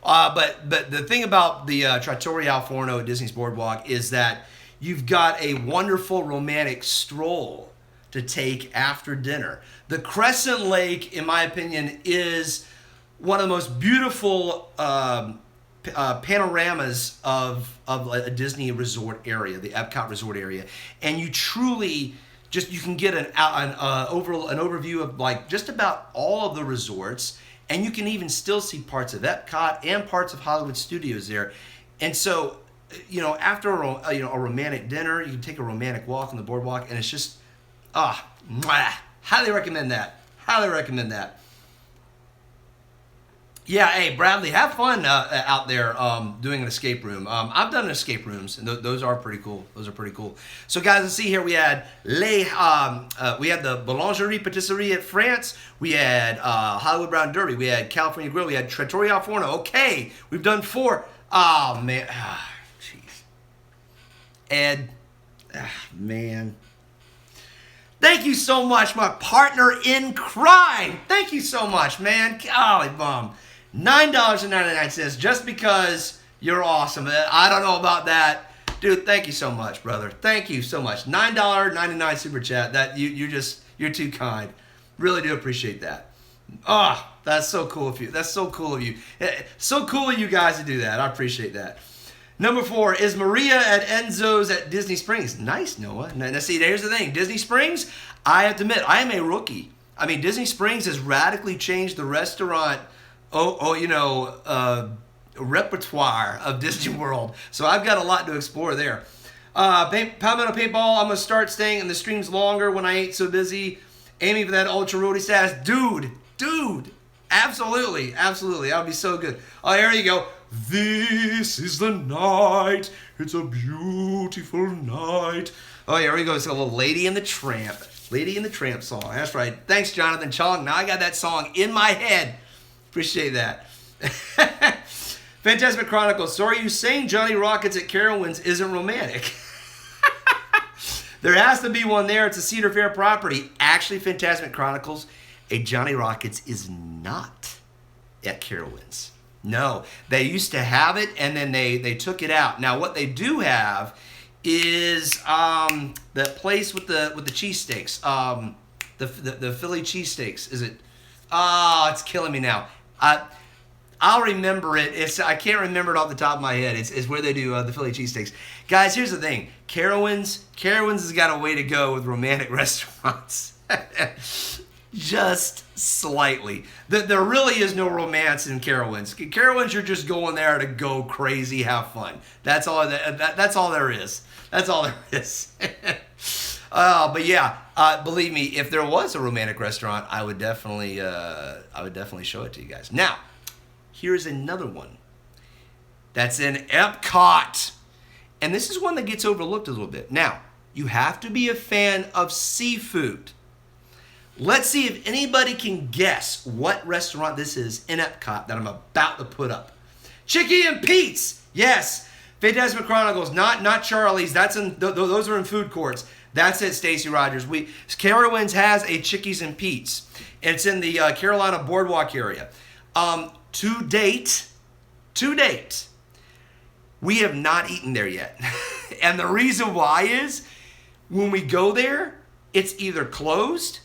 But the thing about the Trattoria al Forno at Disney's Boardwalk is that you've got a wonderful romantic stroll to take after dinner. The Crescent Lake, in my opinion, is one of the most beautiful panoramas of a Disney resort area, the Epcot resort area, and you truly you can get an overview of like just about all of the resorts, and you can even still see parts of Epcot and parts of Hollywood Studios there. And so, after a romantic dinner, you can take a romantic walk on the boardwalk, and it's just highly recommend that. Yeah, hey, Bradley, have fun out there doing an escape room. I've done escape rooms, and those are pretty cool. So, guys, let's see here. We had the Boulangerie Patisserie at France. We had Hollywood Brown Derby. We had California Grill. We had Trattoria al Forno. Okay, we've done 4. Oh, man. Jeez. Ed. Man. Thank you so much, my partner in crime. Thank you so much, man. Golly bum. $9.99 just because you're awesome. I don't know about that. Dude, thank you so much, brother. Thank you so much. $9.99 super chat. That you're too kind. Really do appreciate that. That's so cool of you. So cool of you guys to do that. I appreciate that. Number 4 is Maria at Enzo's at Disney Springs. Nice, Noah. Now, see, there's the thing. Disney Springs, I have to admit, I am a rookie. I mean, Disney Springs has radically changed the restaurant, repertoire of Disney World. So I've got a lot to explore there. Palmetto Paintball, I'm going to start staying in the streams longer when I ain't so busy. Aiming for that ultra roadie status. Dude. Absolutely. That would be so good. Oh, here you go. This is the night. It's a beautiful night. Oh, here we go. It's a little Lady and the Tramp song. That's right. Thanks, Jonathan Chong. Now I got that song in my head. Appreciate that. Fantasmic Chronicles. So are you saying Johnny Rockets at Carowinds isn't romantic? There has to be one there. It's a Cedar Fair property. Actually, Fantasmic Chronicles, a Johnny Rockets is not at Carowinds. No, they used to have it, and then they took it out. Now, what they do have is that place with the cheesesteaks, the Philly cheesesteaks. Is it? Oh, it's killing me now. I'll remember it. I can't remember it off the top of my head. It's where they do the Philly cheesesteaks. Guys, here's the thing. Carowinds has got a way to go with romantic restaurants. Just slightly. There really is no romance in Carowinds. Carowinds, you're just going there to go crazy, have fun. That's all there is. But yeah, believe me, if there was a romantic restaurant, I would definitely show it to you guys. Now, here's another one that's in Epcot, and this is one that gets overlooked a little bit. Now, you have to be a fan of seafood. Let's see if anybody can guess what restaurant this is in Epcot that I'm about to put up. Chicky and Pete's. Yes. Fantasmic Chronicles. Not Charlie's. Those are in food courts. That's it, Stacy Rogers. Carowinds has a Chickies and Pete's. It's in the Carolina Boardwalk area. To date, we have not eaten there yet. And the reason why is when we go there, it's either closed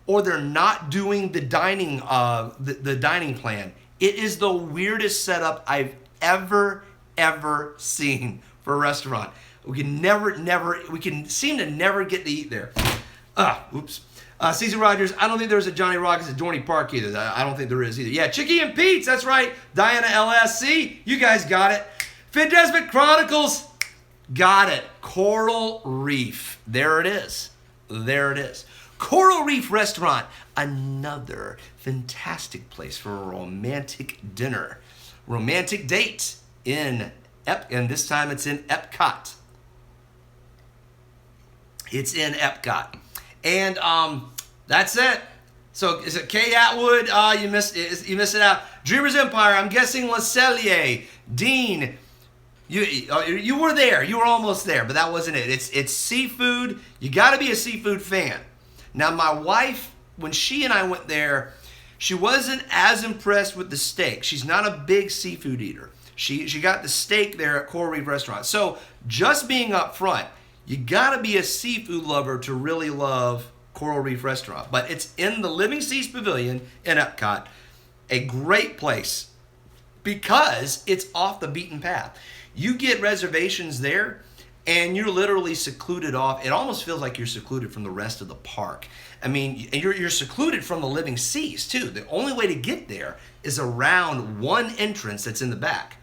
or they're not doing the dining the dining plan. It is the weirdest setup I've ever ever seen for a restaurant. We can seem to never get to eat there. Oops. Cesar Rogers, I don't think there's a Johnny Rockets at Dorney Park either. I don't think there is either. Yeah, Chicky and Pete's, that's right. Diana LSC, you guys got it. Fantasmic Chronicles, got it. Coral Reef, there it is. There it is. Coral Reef Restaurant, another fantastic place for a romantic dinner. Romantic date and this time it's in Epcot. It's in Epcot. And that's it. So is it Kay Atwood? You missed it out. Dreamers Empire, I'm guessing Le Cellier. Dean, you were there. You were almost there, but that wasn't it. It's seafood. You got to be a seafood fan. Now, my wife, when she and I went there, she wasn't as impressed with the steak. She's not a big seafood eater. She got the steak there at Coral Reef Restaurant. So just being up front, you got to be a seafood lover to really love Coral Reef Restaurant. But it's in the Living Seas Pavilion in Epcot. A great place because it's off the beaten path. You get reservations there and you're literally secluded off. It almost feels like you're secluded from the rest of the park. I mean, you're secluded from the living seas too. The only way to get there is around one entrance that's in the back.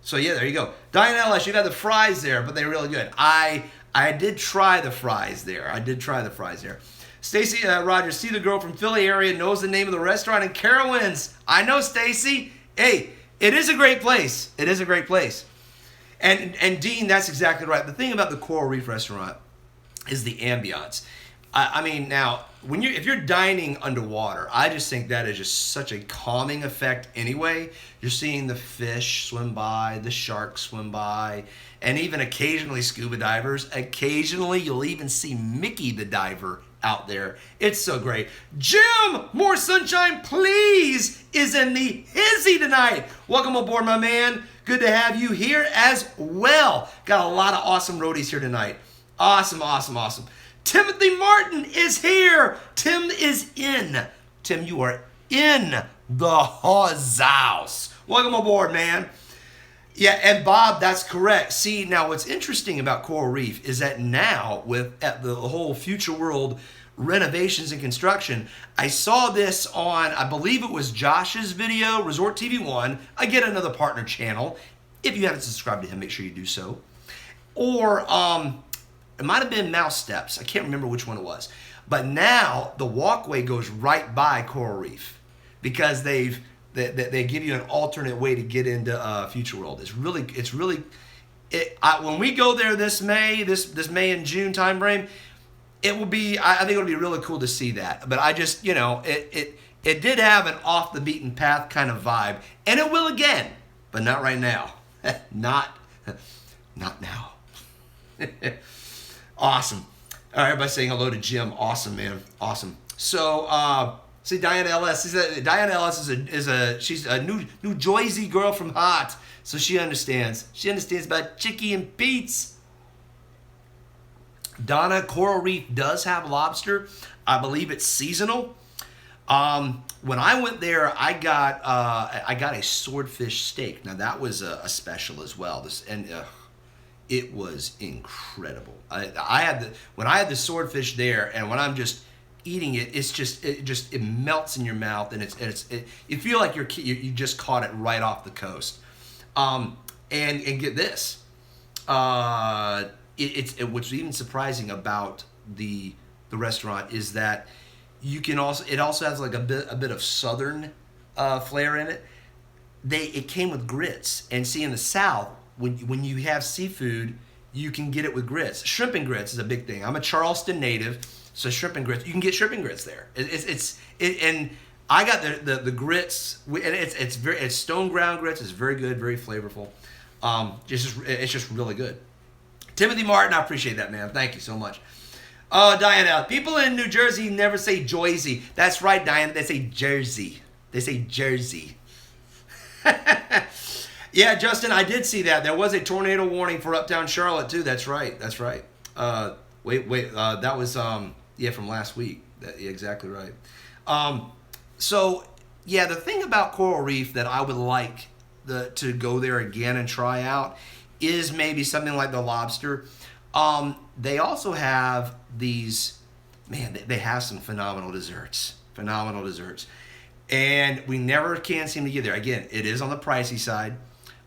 So yeah, there you go. Diane Ellis, you've had the fries there, but they're really good. I did try the fries there. Stacy Rogers, see the girl from Philly area knows the name of the restaurant in Carowinds. I know, Stacy. Hey, it is a great place. It is a great place. And Dean, that's exactly right. The thing about the Coral Reef Restaurant is the ambiance. I mean, now, if you're dining underwater, I just think that is just such a calming effect anyway. You're seeing the fish swim by, the sharks swim by, and even occasionally scuba divers. Occasionally, you'll even see Mickey the diver out there. It's so great. Jim, more sunshine, please, is in the hizzy tonight. Welcome aboard, my man. Good to have you here as well. Got a lot of awesome roadies here tonight. Awesome, awesome, awesome. Timothy Martin is here. Tim is in. Tim, you are in the house. Welcome aboard, man. Yeah, and Bob, that's correct. See, now what's interesting about Coral Reef is that now with the whole Future World renovations and construction, I saw this on, I believe it was Josh's video, Resort TV 1. I get another partner channel. If you haven't subscribed to him, make sure you do so. Or, it might have been Mouse Steps. I can't remember which one it was. But now the walkway goes right by Coral Reef because they give you an alternate way to get into Future World. When we go there this May and June time frame, it will be. I think it'll be really cool to see that. But I just, it did have an off the beaten path kind of vibe, and it will again, but not right now. not now. Awesome. All right, everybody saying hello to Jim. Awesome, man. Awesome. So, see, Diana Ellis. Diana Ellis she's a New Jersey girl from Hot, so she understands. She understands about Chicky and Pete's. Donna, Coral Reef does have lobster. I believe it's seasonal. When I went there, I got a swordfish steak. Now that was a special as well. It was incredible. I had the swordfish there, and when I'm just eating it, it melts in your mouth, and you feel like you just caught it right off the coast. And get this, what's even surprising about the restaurant is that it also has like a bit of southern flair in it. It came with grits, and see in the South, when you have seafood, you can get it with grits. Shrimp and grits is a big thing. I'm a Charleston native, so shrimp and grits. You can get shrimp and grits there. And I got the grits, and it's stone ground grits. It's very good, very flavorful. It's just really good. Timothy Martin, I appreciate that, man. Thank you so much. Diana, people in New Jersey never say Joyzy. That's right, Diana. They say Jersey. Yeah, Justin, I did see that. There was a tornado warning for Uptown Charlotte, too. That's right. That was, from last week. Exactly right. So, yeah, the thing about Coral Reef that I would like to go there again and try out is maybe something like the lobster. They also have these, man, they have some phenomenal desserts. Phenomenal desserts. And we never can seem to get there. Again, it is on the pricey side.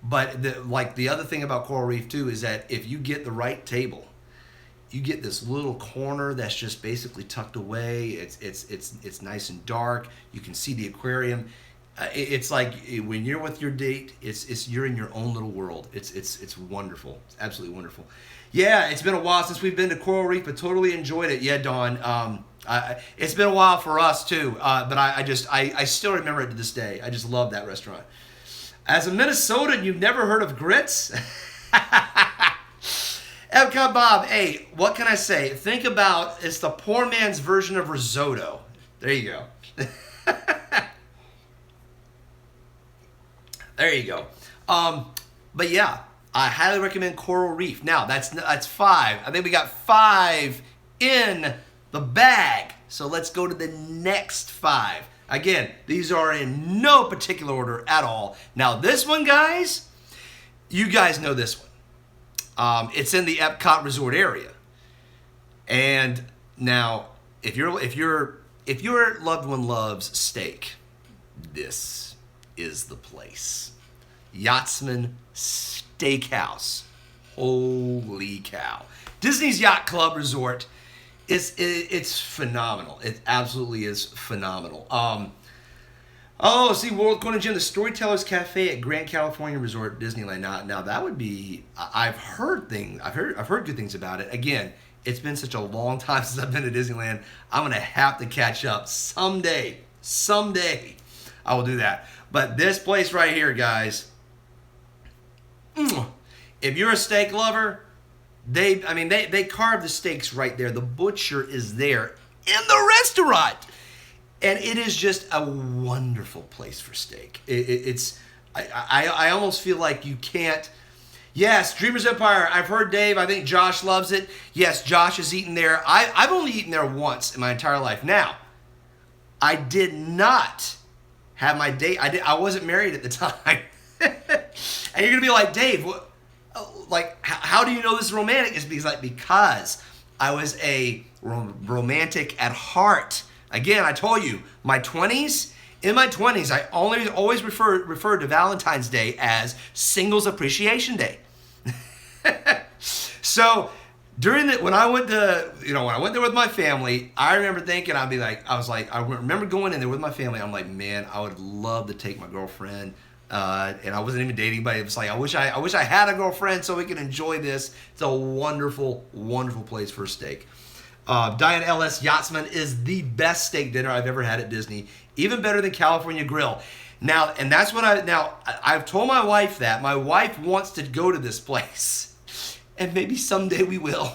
But the other thing about Coral Reef too is that if you get the right table, you get this little corner that's just basically tucked away. It's nice and dark. You can see the aquarium. It's like when you're with your date, you're in your own little world. It's wonderful. It's absolutely wonderful. Yeah, it's been a while since we've been to Coral Reef, but totally enjoyed it. Yeah, Dawn. It's been a while for us too, but I still remember it to this day. I just love that restaurant. As a Minnesotan, you've never heard of grits? Epcot Bob, hey, what can I say? Think about, it's the poor man's version of risotto. There you go. There you go. But yeah, I highly recommend Coral Reef. Now, that's 5. I think we got 5 in the bag. So let's go to the next 5. Again, these are in no particular order at all. Now, this one, guys, you guys know this one. It's in the Epcot Resort area. And now, if your loved one loves steak, this is the place. Yachtsman Steakhouse. Holy cow. Disney's Yacht Club Resort. It's phenomenal. It absolutely is phenomenal. See, World Corner Gym, the Storytellers Cafe at Grand California Resort, Disneyland. Now that would be. I've heard good things about it. Again, it's been such a long time since I've been to Disneyland. I'm gonna have to catch up someday. Someday, I will do that. But this place right here, guys. If you're a steak lover. They carve the steaks right there. The butcher is there in the restaurant. And it is just a wonderful place for steak. I almost feel like you can't. Yes, Dreamers Empire. I've heard Dave. I think Josh loves it. Yes, Josh has eaten there. I've only eaten there once in my entire life. Now, I did not have my date. I wasn't married at the time. And you're going to be like, Dave, what? Like, how do you know this is romantic? It's because I was a romantic at heart. Again, I told you, my 20s. In my 20s, I always referred to Valentine's Day as Singles Appreciation Day. So when I went there with my family, I remember thinking I remember going in there with my family. I'm like, man, I would love to take my girlfriend. And I wasn't even dating anybody. It was like, I wish I had a girlfriend so we can enjoy this. It's a wonderful, wonderful place for a steak. Diane LS Yachtsman is the best steak dinner I've ever had at Disney. Even better than California Grill. Now, and that's what I've told my wife that. My wife wants to go to this place. And maybe someday we will.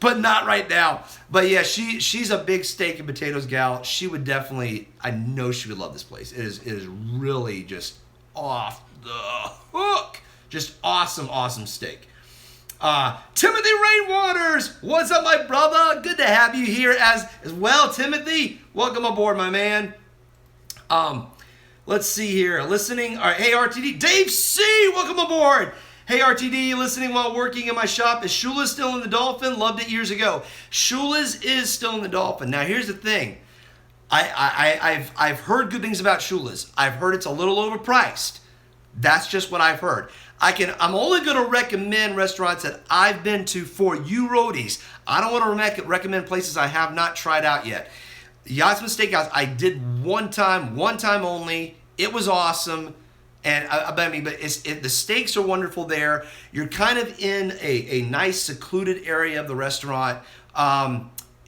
But not right now. But yeah, she's a big steak and potatoes gal. She would definitely, I know she would love this place. It is really just off the hook. Just awesome, awesome steak. Timothy Rainwaters, what's up, my brother? Good to have you here as well, Timothy. Welcome aboard, my man. Let's see here. Listening. All right, hey, RTD. Dave C., welcome aboard. Hey, RTD, listening while working in my shop. Is Shula's still in the Dolphin? Loved it years ago. Shula's is still in the Dolphin. Now, here's the thing. I've heard good things about Shula's. I've heard it's a little overpriced. That's just what I've heard. I'm only going to recommend restaurants that I've been to for you roadies. I don't want to recommend places I have not tried out yet. Yachtsman Steakhouse, I did one time only. It was awesome. And the steaks are wonderful there. You're kind of in a nice secluded area of the restaurant.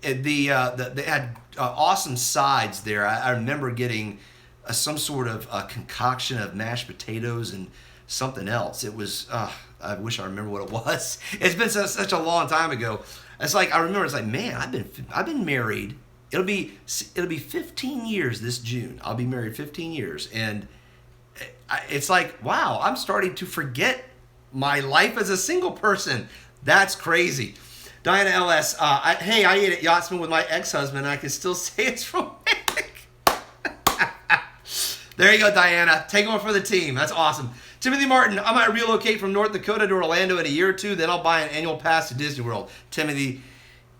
They had awesome sides there. I remember getting some sort of concoction of mashed potatoes and something else. It was I wish I remember what it was. It's been such a long time ago. It's like I remember. It's like, man, I've been married. It'll be 15 years this June. I'll be married 15 years, and it's like, wow, I'm starting to forget my life as a single person. That's crazy. Diana LS, I ate at Yachtsman with my ex-husband, and I can still say it's romantic. There you go, Diana. Take one for the team. That's awesome. Timothy Martin, I might relocate from North Dakota to Orlando in a year or two, then I'll buy an annual pass to Disney World. Timothy,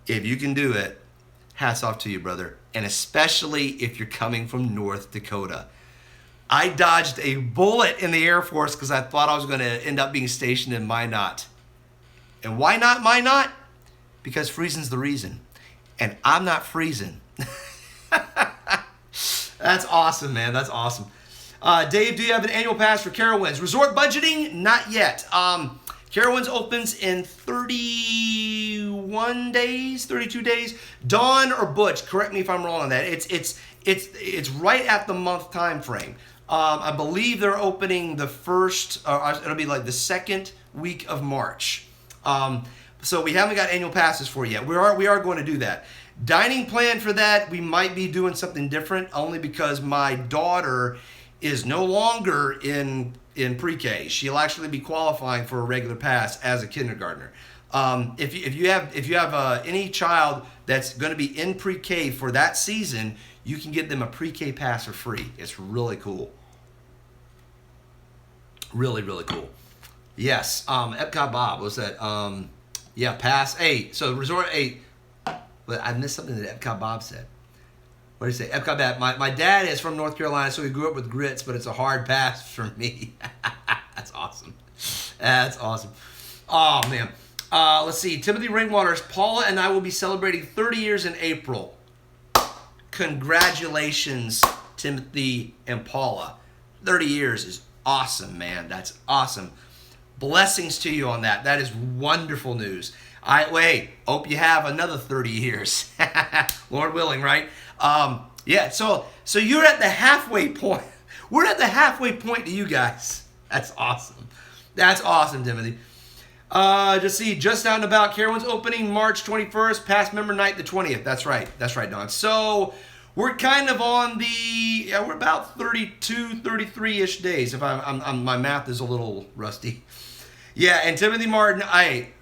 if you can do it, hats off to you, brother. And especially if you're coming from North Dakota. I dodged a bullet in the Air Force because I thought I was going to end up being stationed in Minot. And why not Minot? Because freezing's the reason. And I'm not freezing. That's awesome, man. That's awesome. Dave, do you have an annual pass for Carowinds? Resort budgeting? Not yet. Carowinds opens in 31 days, 32 days. Dawn or Butch, correct me if I'm wrong on that. It's right at the month time frame. I believe they're opening the first, it'll be like the second week of March. So we haven't got annual passes for it yet. We are going to do that. Dining plan for that, we might be doing something different only because my daughter is no longer in pre-K. She'll actually be qualifying for a regular pass as a kindergartner. If you have any child that's going to be in pre-K for that season, you can get them a pre-K pass for free. It's really cool. Really, really cool. Yes. Epcot Bob, what's that? Yeah, pass 8. So Resort 8. But I missed something that Epcot Bob said. What did he say? Epcot Bob. My dad is from North Carolina, so he grew up with grits, but it's a hard pass for me. That's awesome. That's awesome. Oh, man. Let's see. Timothy Ringwaters. Paula and I will be celebrating 30 years in April. Congratulations, Timothy and Paula. 30 years is awesome, man. That's awesome. Blessings to you on that. That is wonderful news. Hope you have another 30 years. Lord willing, right? Yeah, so you're at the halfway point. We're at the halfway point to you guys. That's awesome. That's awesome, Timothy. Just out and about. Carowinds opening March 21st, past member night the 20th. That's right, Don. So we're kind of on we're about 32, 33-ish days, if my math is a little rusty. Yeah, and Timothy Martin, I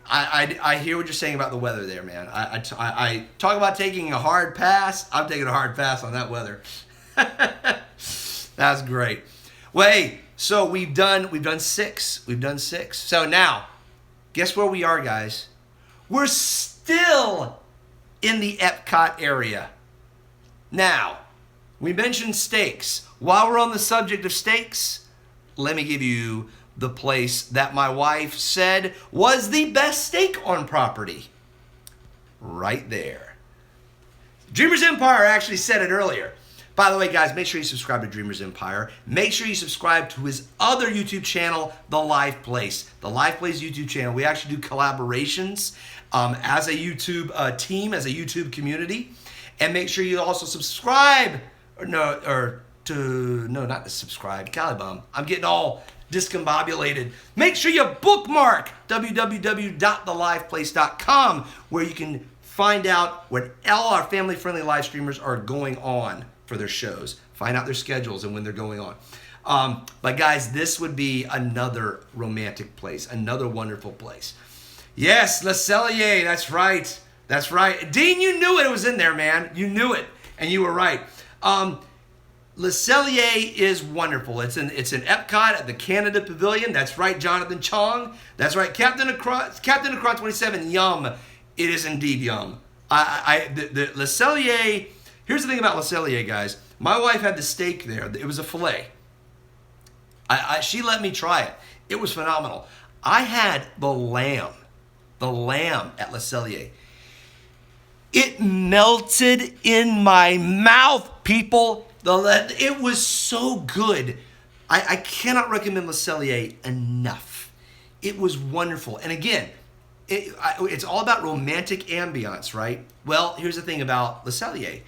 hear what you're saying about the weather there, man. I talk about taking a hard pass. I'm taking a hard pass on that weather. That's great. Well, hey, so we've done 6. We've done 6. So now, guess where we are, guys? We're still in the Epcot area. Now, we mentioned steaks. While we're on the subject of steaks, let me give you the place that my wife said was the best steak on property. Right there. Dreamers Empire actually said it earlier. By the way, guys, make sure you subscribe to Dreamers Empire. Make sure you subscribe to his other YouTube channel, The Live Place. The Live Place YouTube channel. We actually do collaborations as a YouTube team, as a YouTube community. And make sure you also subscribe. Not to subscribe. Calibum. I'm getting all discombobulated. Make sure you bookmark www.theliveplace.com where you can find out what all our family-friendly live streamers are going on for their shows. Find out their schedules and when they're going on. But guys, this would be another romantic place, another wonderful place. Yes, Le Cellier, that's right. That's right. Dean, you knew it was in there, man. You knew it, and you were right. Le Cellier is wonderful. It's in Epcot at the Canada Pavilion. That's right, Jonathan Chong. That's right, Captain Across 27. Yum. It is indeed yum. The Le Cellier. Here's the thing about Le Cellier, guys. My wife had the steak there. It was a filet. She let me try it. It was phenomenal. I had the lamb at Le Cellier. It melted in my mouth, people. It was so good. I cannot recommend Le Cellier enough. It was wonderful. And again, it's all about romantic ambiance, right? Well, here's the thing about Le Cellier.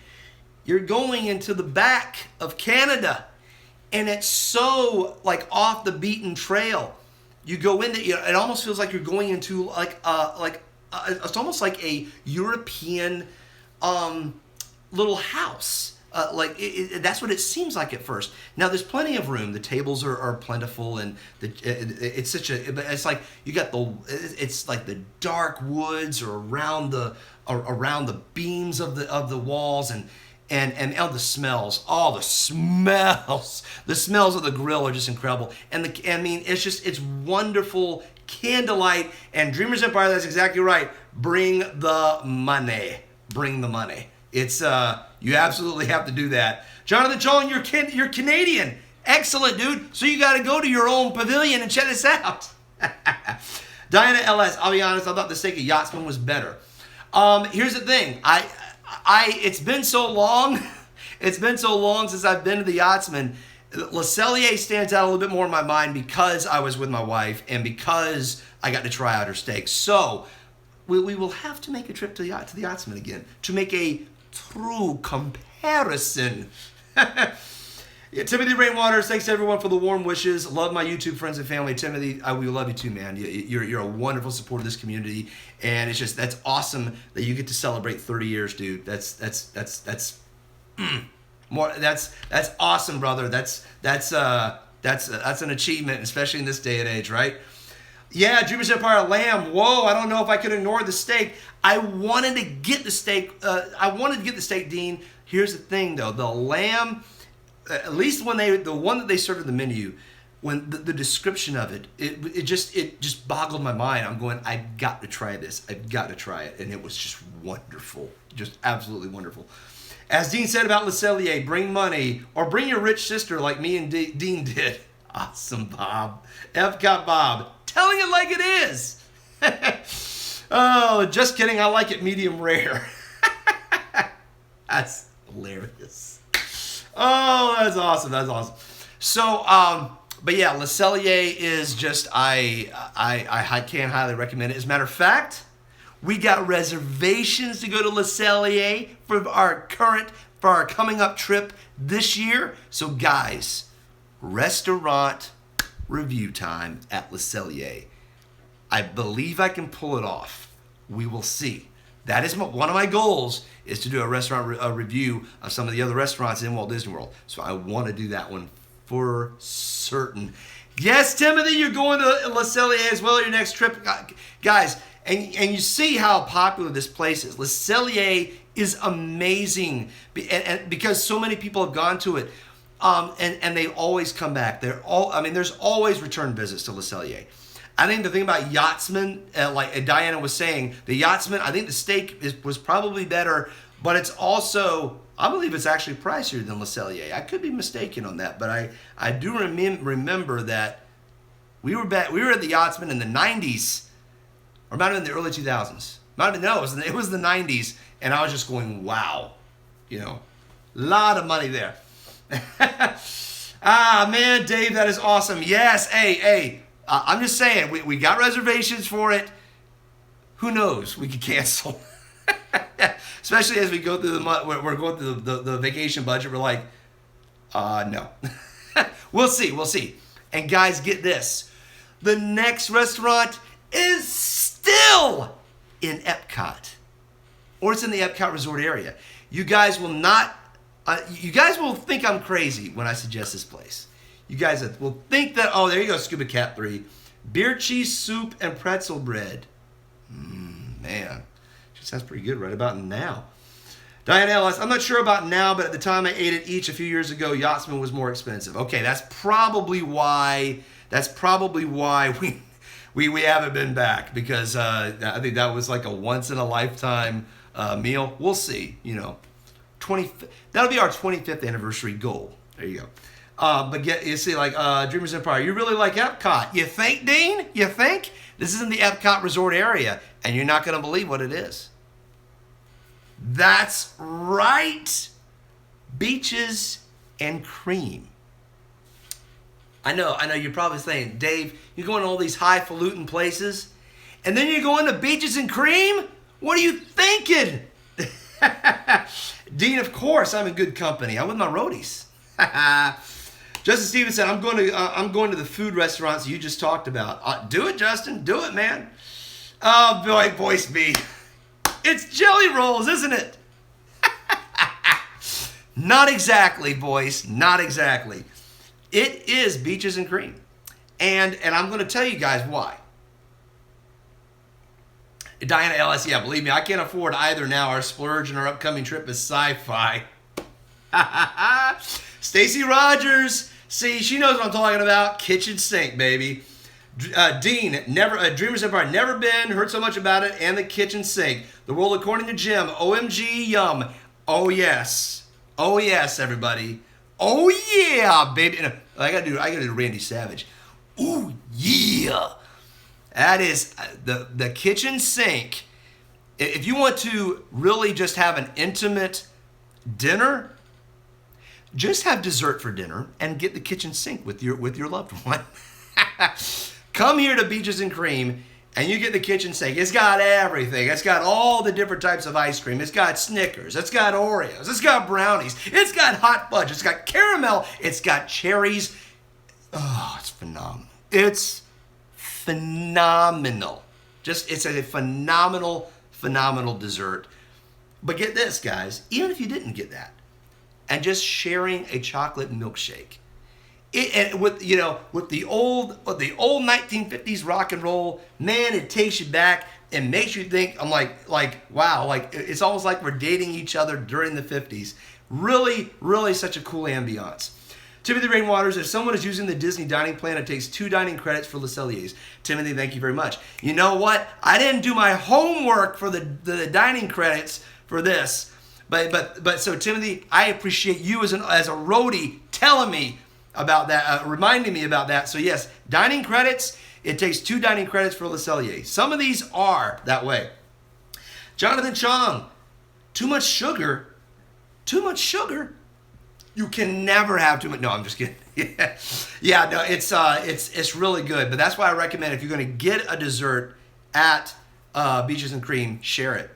You're going into the back of Canada, and it's so like off the beaten trail. You go in, it almost feels like you're going into it's almost like a European little house. That's what it seems like at first. Now there's plenty of room. The tables are plentiful, and it's like you got it's like the dark woods or around the beams of the walls, and and oh, the smells, the smells of the grill are just incredible. And I mean, it's wonderful candlelight. And Dreamers Empire, that's exactly right. Bring the money. Bring the money. It's you absolutely have to do that. Jonathan Chong, you're Canadian. Excellent, dude. So you got to go to your own pavilion and check this out. Diana LS, I'll be honest, I thought the steak at Yachtsman was better. Here's the thing. It's been so long. It's been so long since I've been to the Yachtsman. Le Cellier stands out a little bit more in my mind because I was with my wife and because I got to try out her steak. So we will have to make a trip to the Yachtsman again to make a true comparison. Yeah, Timothy Rainwater, thanks everyone for the warm wishes. Love my YouTube friends and family. Timothy, we love you too, man. You're a wonderful supporter of this community, and that's awesome that you get to celebrate 30 years, dude. That's awesome, brother. That's an achievement, especially in this day and age, right? Yeah, Dreamers Empire lamb. Whoa, I don't know if I could ignore the steak. I wanted to get the steak. Dean. Here's the thing, though. The lamb, at least the one that they served in the menu, when the description of it just boggled my mind. I'm going, I've got to try this. I've got to try it, and it was just wonderful, just absolutely wonderful. As Dean said about Le Cellier, bring money or bring your rich sister like me and Dean did. Awesome, Bob. Epcot Bob. Telling it like it is. Oh, just kidding. I like it medium rare. That's hilarious. Oh, that's awesome. That's awesome. So, but yeah, Le Cellier is just, I can't highly recommend it. As a matter of fact, we got reservations to go to Le Cellier for our coming up trip this year. So guys, restaurant review time at Le Cellier. I believe I can pull it off. We will see. That is one of my goals, is to do a restaurant review of some of the other restaurants in Walt Disney World. So I want to do that one for certain. Yes, Timothy, you're going to Le Cellier as well your next trip. Guys, and you see how popular this place is. Le Cellier is amazing, and because so many people have gone to it. And they always come back. There's always return visits to Le Cellier. I think the thing about Yachtsman, like Diana was saying, the Yachtsman, I think the steak was probably better, but it's also, I believe it's actually pricier than Le Cellier. I could be mistaken on that, but I do remember that we were at the Yachtsman in the 90s, or might have been the early 2000s. It was the 90s, and I was just going, wow, a lot of money there. Man, Dave, that is awesome. Yes, hey, I'm just saying, we got reservations for it. Who knows? We could cancel. Especially as we go through we're going through the vacation budget. We're like, no. We'll see. And guys, get this. The next restaurant is still in Epcot. Or it's in the Epcot Resort area. You guys will think I'm crazy when I suggest this place. You guys will think that, oh, there you go, Scuba Cat 3. Beer cheese soup and pretzel bread. Man, it sounds pretty good right about now. Diane Ellis, I'm not sure about now, but at the time I ate it each a few years ago, Yachtsman was more expensive. Okay, that's probably why we haven't been back, because I think that was like a once in a lifetime meal. We'll see, that'll be our 25th anniversary goal. There you go. But you see, like Dreamers Empire, you really like Epcot. You think, Dean? You think? This is in the Epcot Resort area, and you're not going to believe what it is. That's right. Beaches and cream. I know, you're probably saying, Dave, you're going to all these highfalutin places, and then you're going to beaches and cream? What are you thinking? Dean, of course, I'm in good company. I'm with my roadies. Justin Stevens said, I'm going to the food restaurants you just talked about. Do it, Justin. Do it, man. Oh, boy, voice me. It's jelly rolls, isn't it? Not exactly, boys. Not exactly. It is beaches and cream. And I'm going to tell you guys why. Diana Ellis, yeah, believe me, I can't afford either now. Our splurge and our upcoming trip is sci-fi. Stacy Rogers. See, she knows what I'm talking about. Kitchen sink, baby. Dean, never. Dreamers Empire, never been. Heard so much about it. And the kitchen sink. The world according to Jim. OMG, yum. Oh yes. Oh yes, everybody. Oh yeah, baby. I gotta do Randy Savage. Ooh yeah. That is the kitchen sink. If you want to really just have an intimate dinner, just have dessert for dinner and get the kitchen sink with your loved one. Come here to Beaches and Cream and you get the kitchen sink. It's got everything. It's got all the different types of ice cream. It's got Snickers. It's got Oreos. It's got brownies. It's got hot fudge. It's got caramel. It's got cherries. Oh, it's phenomenal. It's phenomenal. It's a phenomenal dessert. But get this, guys, even if you didn't get that, and just sharing a chocolate milkshake, and with the old 1950s rock and roll, man, it takes you back and makes you think. I'm like wow, like it's almost like we're dating each other during the 50s. Really, really such a cool ambiance. Timothy Rainwaters, if someone is using the Disney dining plan, it takes 2 dining credits for Le Cellier's. Timothy, thank you very much. You know what? I didn't do my homework for the dining credits for this. But so Timothy, I appreciate you as a roadie telling me about that, reminding me about that. So yes, dining credits, it takes 2 dining credits for Le Cellier. Some of these are that way. Jonathan Chong, too much sugar. Too much sugar. You can never have too much. No, I'm just kidding. Yeah, no, it's really good. But that's why I recommend if you're going to get a dessert at Beaches and Cream, share it.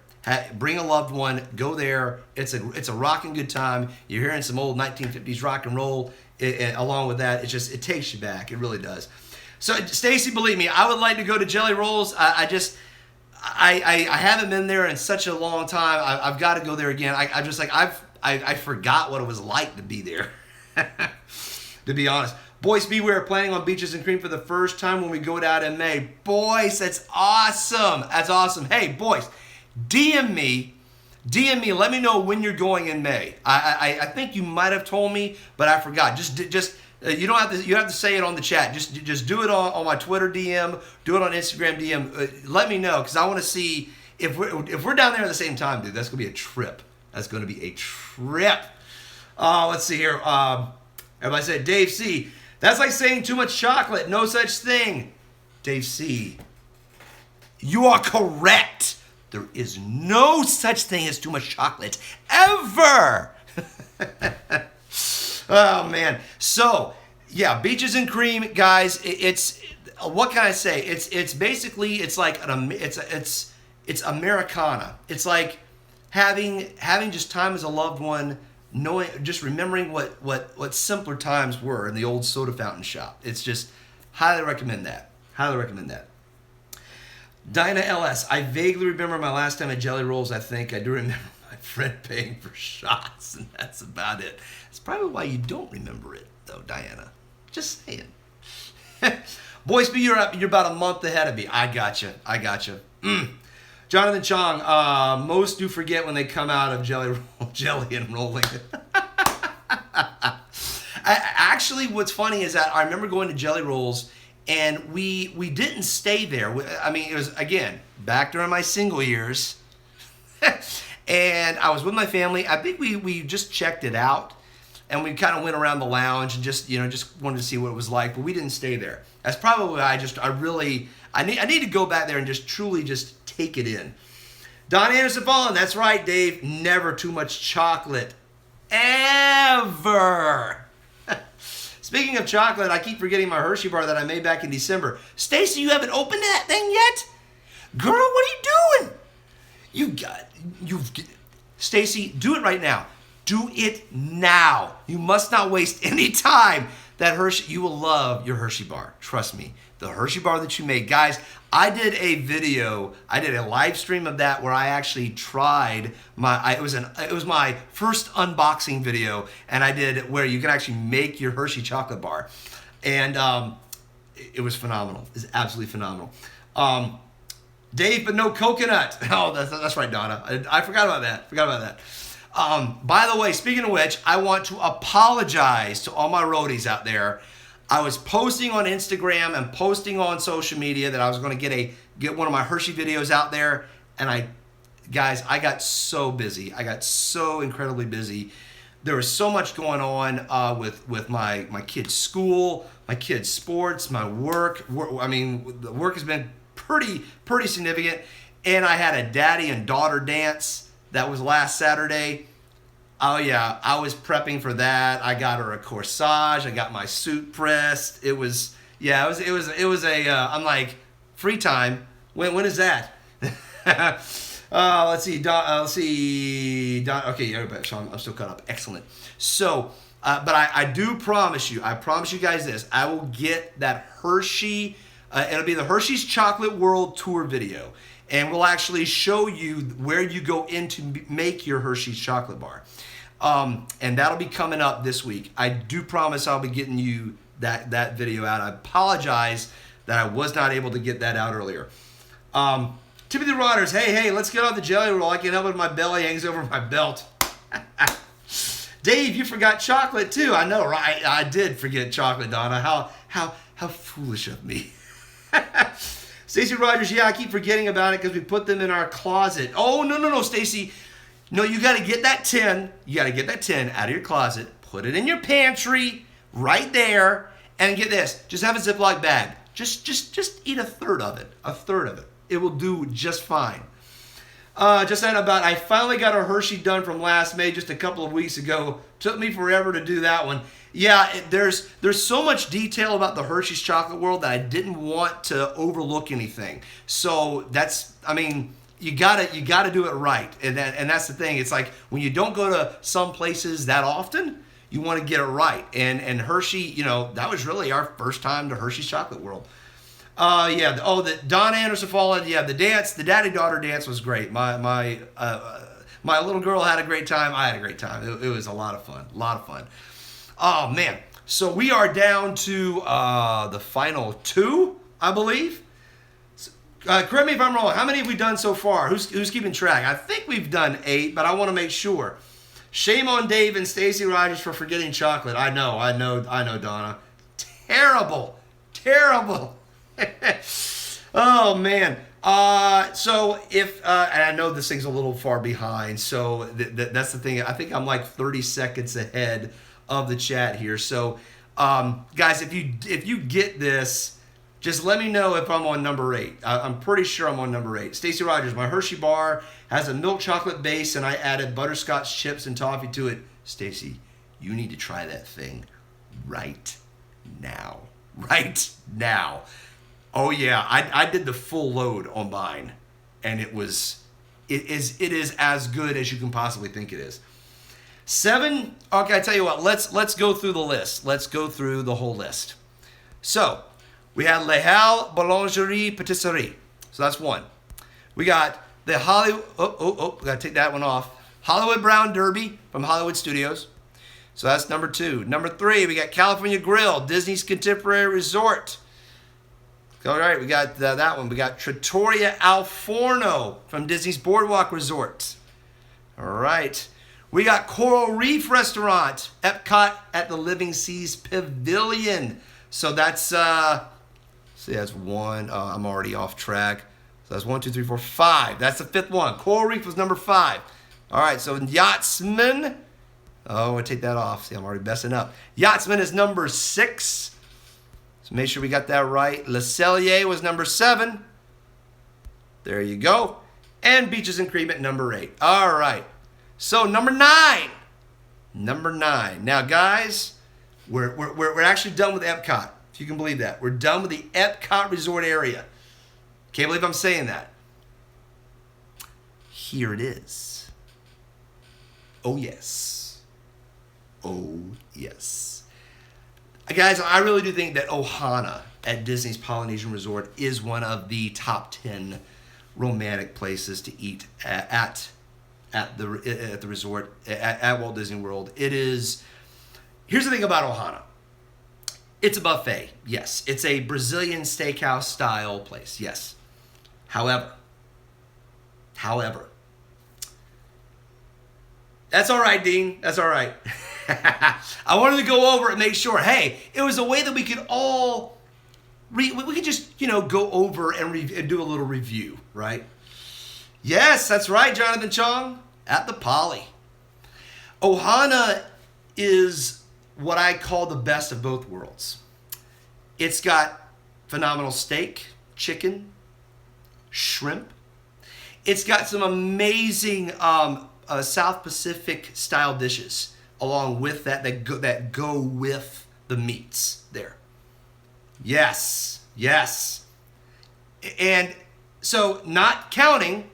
Bring a loved one. Go there. It's a rocking good time. You're hearing some old 1950s rock and roll. Along with that, it takes you back. It really does. So Stacy, believe me, I would like to go to Jelly Rolls. I haven't been there in such a long time. I've got to go there again. I forgot what it was like to be there. To be honest. Boys Beware, planning on Beaches and Cream for the first time when we go down in May. Boys, that's awesome. That's awesome. Hey, boys, DM me. Let me know when you're going in May. I think you might have told me, but I forgot. Just you don't have to. You have to say it on the chat. Just do it on my Twitter DM. Do it on Instagram DM. Let me know because I want to see if we're down there at the same time, dude. That's gonna be a trip. That's gonna be a trip. Let's see here. Everybody said Dave C. That's like saying too much chocolate. No such thing. Dave C. You are correct. There is no such thing as too much chocolate ever. Oh man. So yeah, Beaches and Cream, guys. It's what can I say? It's basically it's like it's Americana. It's like having just time as a loved one, just remembering what simpler times were in the old soda fountain shop. It's just highly recommend that. Highly recommend that. Dinah LS, I vaguely remember my last time at Jelly Rolls. I think I do remember my friend paying for shots, and that's about it. That's probably why you don't remember it, though, Diana. Just saying. Boys, you're about a month ahead of me. I gotcha. Jonathan Chong, most do forget when they come out of jelly and rolling. Actually, what's funny is that I remember going to Jelly Rolls. And we didn't stay there. I mean, it was, again, back during my single years. And I was with my family. I think we just checked it out. And we kind of went around the lounge and just wanted to see what it was like. But we didn't stay there. That's probably why I need to go back there and just truly just take it in. Don Anderson Fallen, that's right, Dave. Never too much chocolate. Ever. Speaking of chocolate, I keep forgetting my Hershey bar that I made back in December. Stacy, you haven't opened that thing yet? Girl, what are you doing? Stacy, do it right now. Do it now. You must not waste any time. That Hershey, you will love your Hershey bar. Trust me. The Hershey bar that you made. Guys, I did a live stream of that where I actually tried it was my first unboxing video, and I did where you can actually make your Hershey chocolate bar. And it was phenomenal. It's absolutely phenomenal. Dave, but no coconut. Oh, that's right, Donna. I forgot about that. By the way, speaking of which, I want to apologize to all my roadies out there. I was posting on Instagram and posting on social media that I was going to get one of my Hershey videos out there, and guys, I got so busy. I got so incredibly busy. There was so much going on with my kids' school, my kids' sports, my work. I mean, the work has been pretty significant. And I had a daddy and daughter dance that was last Saturday. Oh yeah, I was prepping for that. I got her a corsage. I got my suit pressed. It was I'm like, free time. When is that? Let's see. Okay, so I'm still caught up. Excellent. So, but I do promise you. I promise you guys this. I will get that Hershey. It'll be the Hershey's Chocolate World Tour video, and we'll actually show you where you go in to make your Hershey's chocolate bar. And that'll be coming up this week. I do promise I'll be getting you that video out. I apologize that I was not able to get that out earlier. Timothy Rodgers, hey, let's get on the jelly roll. I can't help it, my belly hangs over my belt. Dave, you forgot chocolate too. I know, right? I did forget chocolate, Donna. How foolish of me. Stacy Rogers, yeah, I keep forgetting about it because we put them in our closet. Oh, no, Stacy. No, you got to get that tin. You got to get that tin out of your closet, put it in your pantry right there, and get this. Just have a Ziploc bag. Just eat a third of it. It will do just fine. Just saying about, I finally got a Hershey done from last May just a couple of weeks ago. Took me forever to do that one. Yeah, there's so much detail about the Hershey's Chocolate World that I didn't want to overlook anything. So you gotta do it right, and that's the thing. It's like when you don't go to some places that often, you want to get it right. And Hershey, that was really our first time to Hershey's Chocolate World. The Don Anderson followed. Yeah, the daddy-daughter dance was great. My little girl had a great time. I had a great time. It was a lot of fun. Oh man, so we are down to the final two, I believe. Correct me if I'm wrong. How many have we done so far? Who's keeping track? I think we've done 8, but I want to make sure. Shame on Dave and Stacy Rogers for forgetting chocolate. I know, Donna. Terrible. Oh man. So if and I know this thing's a little far behind, so that's the thing. I think I'm like 30 seconds ahead of the chat here. So guys, if you get this, just let me know if I'm on number 8. I'm pretty sure I'm on number 8. Stacy Rogers, my Hershey bar has a milk chocolate base, and I added butterscotch chips and toffee to it. Stacy, you need to try that thing right now. Oh yeah, I did the full load on mine, and it is as good as you can possibly think it is. 7. Okay, I tell you what. Let's go through the list. Let's go through the whole list. So we had Le Halles Boulangerie Patisserie. So that's 1. We got the Hollywood. We gotta take that one off. Hollywood Brown Derby from Hollywood Studios. So that's number 2. Number 3, we got California Grill, Disney's Contemporary Resort. All right, we got that one. We got Trattoria Al Forno from Disney's Boardwalk Resort. All right. We got Coral Reef Restaurant, Epcot at the Living Seas Pavilion. So that's, that's 1. I'm already off track. So that's 1, 2, 3, 4, 5. That's the 5th one. Coral Reef was number 5. All right, so Yachtsman. Oh, I take that off. See, I'm already messing up. Yachtsman is number 6. So make sure we got that right. Le Cellier was number 7. There you go. And Beaches and Cream at number 8. All right. So number 9. Now, guys, we're actually done with Epcot, if you can believe that. We're done with the Epcot Resort area. Can't believe I'm saying that. Here it is. Oh, yes. Guys, I really do think that Ohana at Disney's Polynesian Resort is one of the top 10 romantic places to eat at the resort at Walt Disney World. It is. Here's the thing about Ohana. It's a buffet. Yes, it's a Brazilian steakhouse style place. Yes. However, That's all right, Dean. That's all right. I wanted to go over and make sure, hey, it was a way that we could all, we could just, go over and do a little review, right? Yes, that's right, Jonathan Chong, at the Poly. Ohana is what I call the best of both worlds. It's got phenomenal steak, chicken, shrimp. It's got some amazing South Pacific style dishes along with that go with the meats there. Yes. And so not counting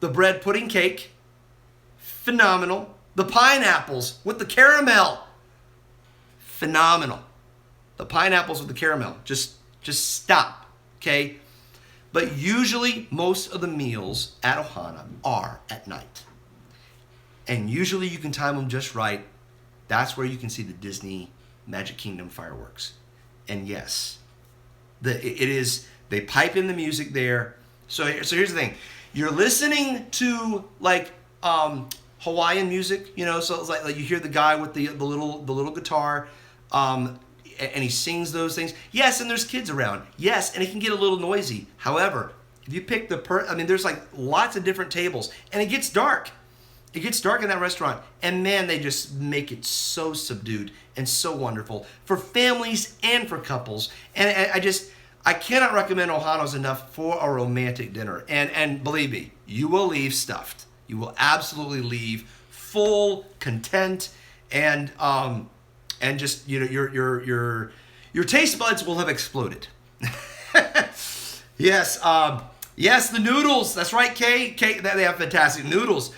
the bread pudding cake, phenomenal. The pineapples with the caramel, phenomenal. The pineapples with the caramel, just stop, okay? But usually most of the meals at Ohana are at night. And usually you can time them just right. That's where you can see the Disney Magic Kingdom fireworks. And yes, they pipe in the music there. So here's the thing. You're listening to like Hawaiian music, so it's like you hear the guy with the little guitar, and he sings those things. Yes, and there's kids around. Yes, and it can get a little noisy. However, if you pick there's like lots of different tables, and it gets dark. It gets dark in that restaurant, and man, they just make it so subdued and so wonderful for families and for couples. And I cannot recommend Ohana's enough for a romantic dinner. And believe me, you will leave stuffed. You will absolutely leave full, content, and just your taste buds will have exploded. Yes, the noodles. That's right, Kay. They have fantastic noodles.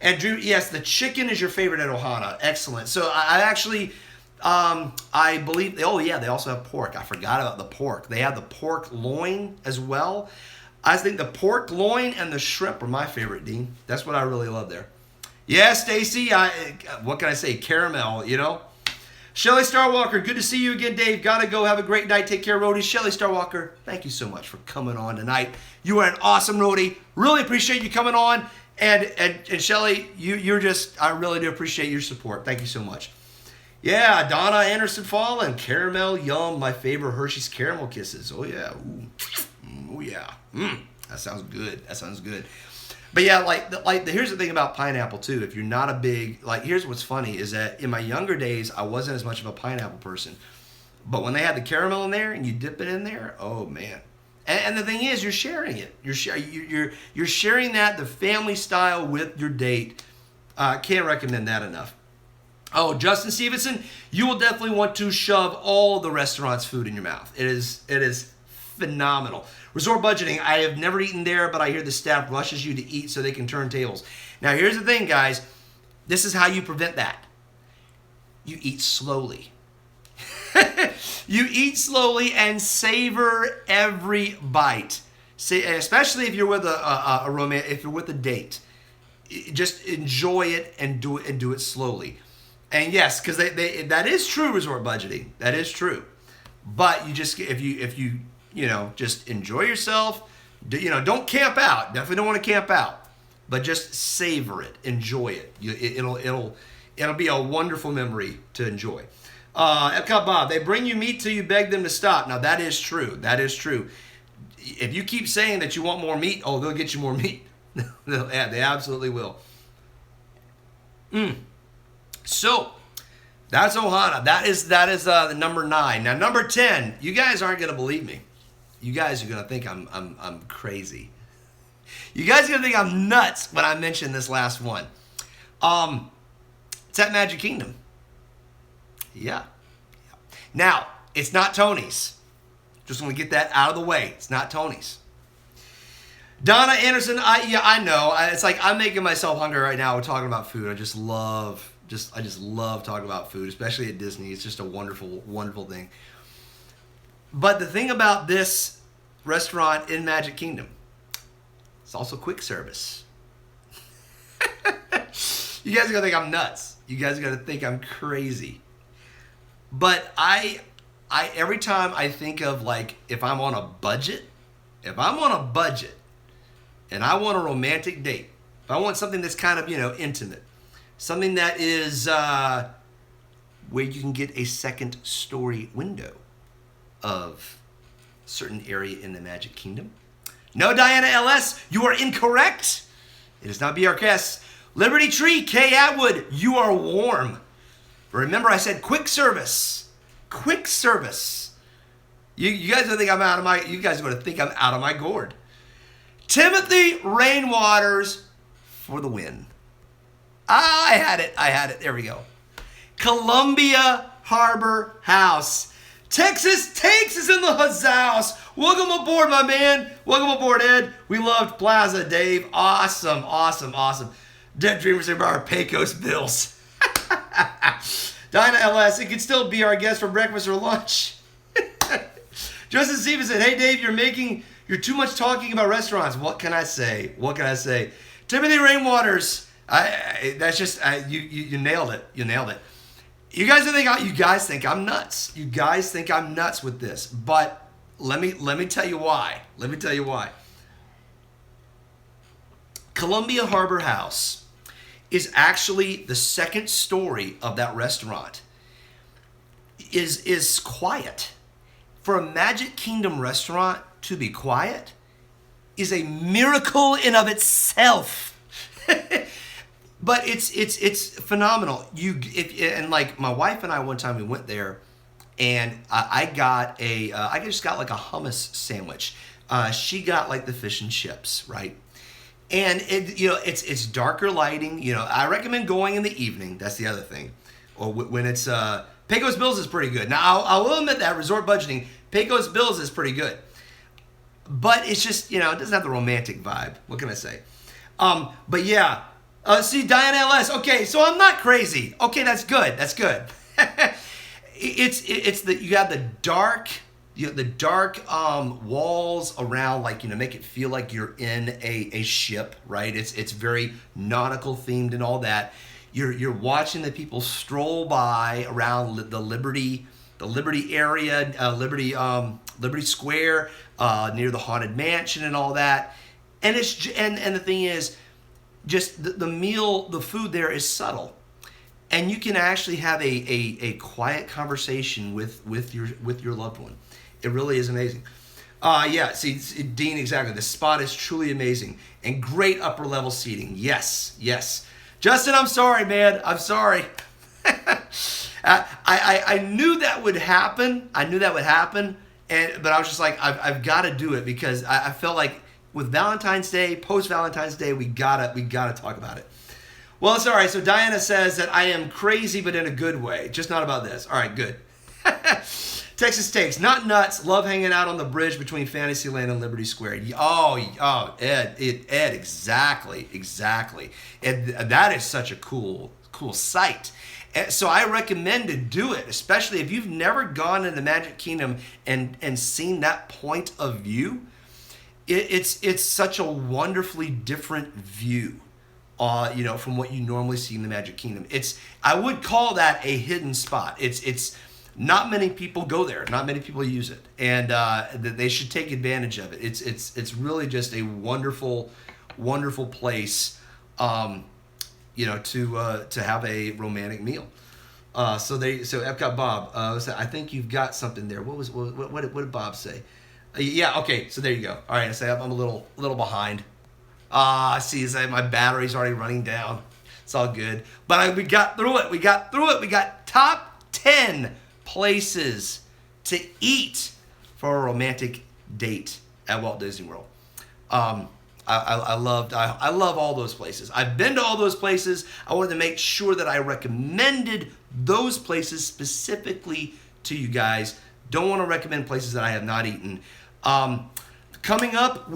And Drew, yes, the chicken is your favorite at Ohana. Excellent. So I actually, I believe, they also have pork. I forgot about the pork. They have the pork loin as well. I think the pork loin and the shrimp are my favorite, Dean. That's what I really love there. Yeah, Stacy, what can I say? Caramel, Shelly Starwalker, good to see you again, Dave. Gotta go. Have a great night. Take care, roadies. Shelly Starwalker, thank you so much for coming on tonight. You are an awesome roadie. Really appreciate you coming on. And Shelly, you're just, I really do appreciate your support. Thank you so much. Yeah, Donna Anderson Fallen, caramel yum, my favorite Hershey's caramel kisses. Oh yeah, ooh. Oh yeah, that sounds good. But yeah, here's the thing about pineapple too. If you're not a big, here's what's funny is that in my younger days, I wasn't as much of a pineapple person. But when they had the caramel in there and you dip it in there, oh man. And the thing is, you're sharing it. You're sharing that, the family style with your date. Can't recommend that enough. Oh, Justin Stevenson, you will definitely want to shove all the restaurant's food in your mouth. It is phenomenal. Resort budgeting, I have never eaten there, but I hear the staff rushes you to eat so they can turn tables. Now, here's the thing, guys. This is how you prevent that. You eat slowly. You eat slowly and savor every bite. Especially if you're with if you're with a date. Just enjoy it and do it slowly. And yes, because that is true, resort budgeting. That is true. But you just if you just enjoy yourself. Don't camp out. Definitely don't want to camp out. But just savor it, enjoy it. It'll be a wonderful memory to enjoy. Epcot Bob, they bring you meat till you beg them to stop. Now that is true. That is true. If you keep saying that you want more meat, they'll get you more meat. Yeah, they absolutely will. So that's Ohana. That is the number 9. Now number 10. You guys aren't gonna believe me. You guys are gonna think I'm crazy. You guys are gonna think I'm nuts when I mention this last one. It's at Magic Kingdom. Yeah. Now, it's not Tony's. Just want to get that out of the way. It's not Tony's. Donna Anderson, I know. It's like I'm making myself hungry right now. We're talking about food. I just love talking about food, especially at Disney. It's just a wonderful, wonderful thing. But the thing about this restaurant in Magic Kingdom, it's also quick service. You guys are going to think I'm nuts. You guys are going to think I'm crazy. But I every time I think of if I'm on a budget and I want a romantic date, if I want something that's kind of, intimate, something that is where you can get a second story window of a certain area in the Magic Kingdom. No, Diana LS, you are incorrect. It is not BRKS. Liberty Tree, K. Atwood, you are warm. Remember, I said quick service. Quick service. You guys don't think I'm out of my. You guys are going to think I'm out of my gourd. Timothy Rainwaters for the win. I had it. I had it. There we go. Columbia Harbor House. Texas Takes is in the house. Welcome aboard, my man. Welcome aboard, Ed. We loved Plaza Dave. Awesome, awesome, awesome. Dead Dreamers Empire, Pecos Bills. Dinah LS, it could still be our guest for breakfast or lunch. Joseph Stevens said, hey Dave, you're too much talking about restaurants. What can I say? What can I say? Timothy Rainwaters, you nailed it. You nailed it. You guys think I'm nuts. You guys think I'm nuts with this, but let me tell you why. Let me tell you why. Columbia Harbor House is actually the second story of that restaurant. Is quiet. For a Magic Kingdom restaurant to be quiet is a miracle in of itself. But it's phenomenal. And like my wife and I one time we went there, and I just got like a hummus sandwich. She got like the fish and chips, right? And it's darker lighting. I recommend going in the evening. That's the other thing, or when it's Pecos Bills is pretty good. Now I will admit that resort budgeting, Pecos Bills is pretty good, but it's just it doesn't have the romantic vibe. What can I say? But yeah. See, Diane LS. Okay, so I'm not crazy. Okay, that's good. That's good. It's that you have the dark, walls around, like make it feel like you're in a ship, right? It's very nautical themed and all that. You're watching the people stroll by around the Liberty area, Liberty Square, near the Haunted Mansion and all that. And and the thing is, just the food there is subtle, and you can actually have a quiet conversation with your loved one. It really is amazing. Yeah, see, Dean, exactly. The spot is truly amazing and great upper level seating. Yes. Justin, I'm sorry, man. I'm sorry. I knew that would happen. But I was just like, I've got to do it because I felt like, with Valentine's Day, post-Valentine's Day, we gotta talk about it. Well, it's all right. So Diana says that I am crazy, but in a good way. Just not about this. All right, good. Texas Takes, not nuts. Love hanging out on the bridge between Fantasyland and Liberty Square. Oh, Ed, exactly. And that is such a cool sight. So I recommend to do it, especially if you've never gone into Magic Kingdom and seen that point of view. It's such a wonderfully different view, from what you normally see in the Magic Kingdom. I would call that a hidden spot. It's not many people go there, not many people use it, and they should take advantage of it. It's really just a wonderful place, to have a romantic meal. So Epcot Bob, I think you've got something there. What did Bob say? Yeah, okay, so there you go. All right, I say I'm a little behind. See, my battery's already running down. It's all good. But we got through it. We got top 10 places to eat for a romantic date at Walt Disney World. I love all those places. I've been to all those places. I wanted to make sure that I recommended those places specifically to you guys. Don't want to recommend places that I have not eaten. Coming up,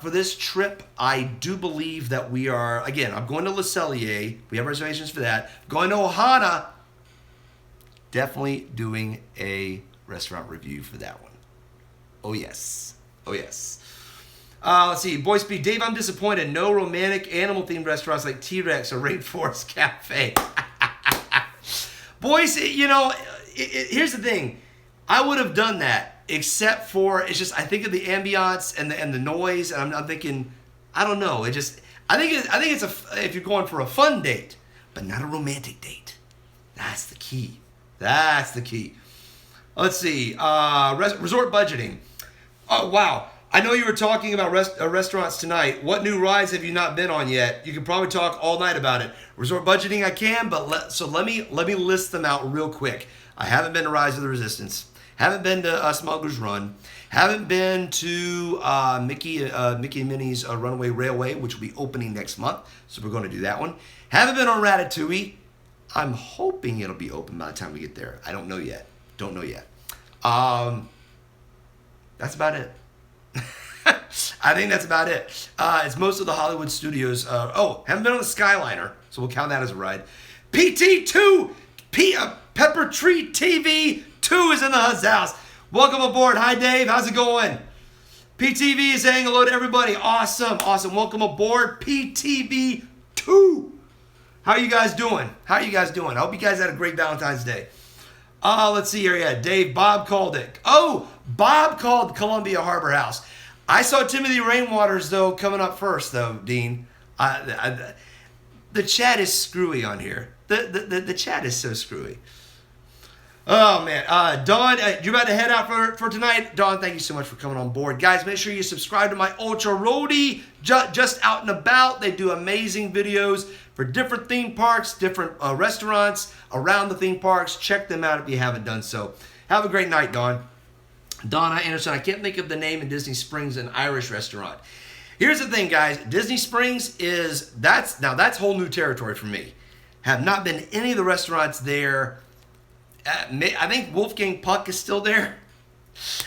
for this trip, I do believe that we are, again, I'm going to Le Cellier. We have reservations for that. Going to Ohana. Definitely doing a restaurant review for that one. Oh, yes. Let's see. Boy Speed. Dave, I'm disappointed. No romantic animal-themed restaurants like T-Rex or Rainforest Cafe. Boys, here's the thing. I would have done that, except for it's just I think of the ambiance and the noise, and I'm thinking, I don't know. I think it's if you're going for a fun date, but not a romantic date. That's the key. That's the key. Let's see. Resort budgeting. Oh, wow. I know you were talking about restaurants tonight. What new rides have you not been on yet? You can probably talk all night about it. Resort budgeting, I can, but let me list them out real quick. I haven't been to Rise of the Resistance. Haven't been to Smuggler's Run. Haven't been to Mickey and Minnie's Runaway Railway, which will be opening next month. So we're going to do that one. Haven't been on Ratatouille. I'm hoping it'll be open by the time we get there. I don't know yet. Don't know yet. That's about it. I think that's about it. It's most of the Hollywood studios. Haven't been on the Skyliner, so we'll count that as a ride. PT2, Pepper Tree TV 2 is in the house. Welcome aboard. Hi, Dave. How's it going? PTV is saying hello to everybody. Awesome. Welcome aboard, PTV 2. How are you guys doing? I hope you guys had a great Valentine's Day. Let's see here. Yeah, Dave, Bob called it. Oh, Bob called Columbia Harbor House. I saw Timothy Rainwaters, though, coming up first, though, Dean. The chat is screwy on here. The chat is so screwy. Oh, man. Dawn, you're about to head out for tonight. Dawn, thank you so much for coming on board. Guys, make sure you subscribe to my Ultra Roadie, just out and about. They do amazing videos for different theme parks, different restaurants around the theme parks. Check them out if you haven't done so. Have a great night, Dawn. Donna Anderson, I can't think of the name in Disney Springs, an Irish restaurant. Here's the thing, guys. Disney Springs that's whole new territory for me. Have not been to any of the restaurants there. I think Wolfgang Puck is still there.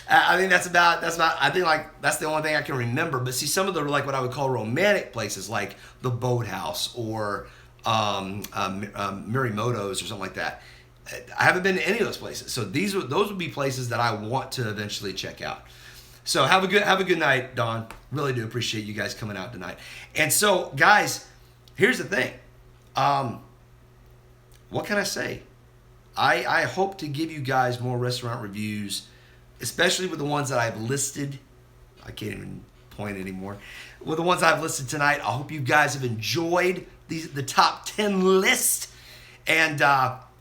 I think that's the only thing I can remember. But see, some of the like what I would call romantic places, like the Boathouse or Morimoto's or something like that. I haven't been to any of those places. So those would be places that I want to eventually check out. So have a good night, Dawn. Really do appreciate you guys coming out tonight. And so, guys, here's the thing. What can I say? I hope to give you guys more restaurant reviews, especially with the ones that I've listed. I can't even point anymore. With the ones I've listed tonight, I hope you guys have enjoyed the top 10 list. And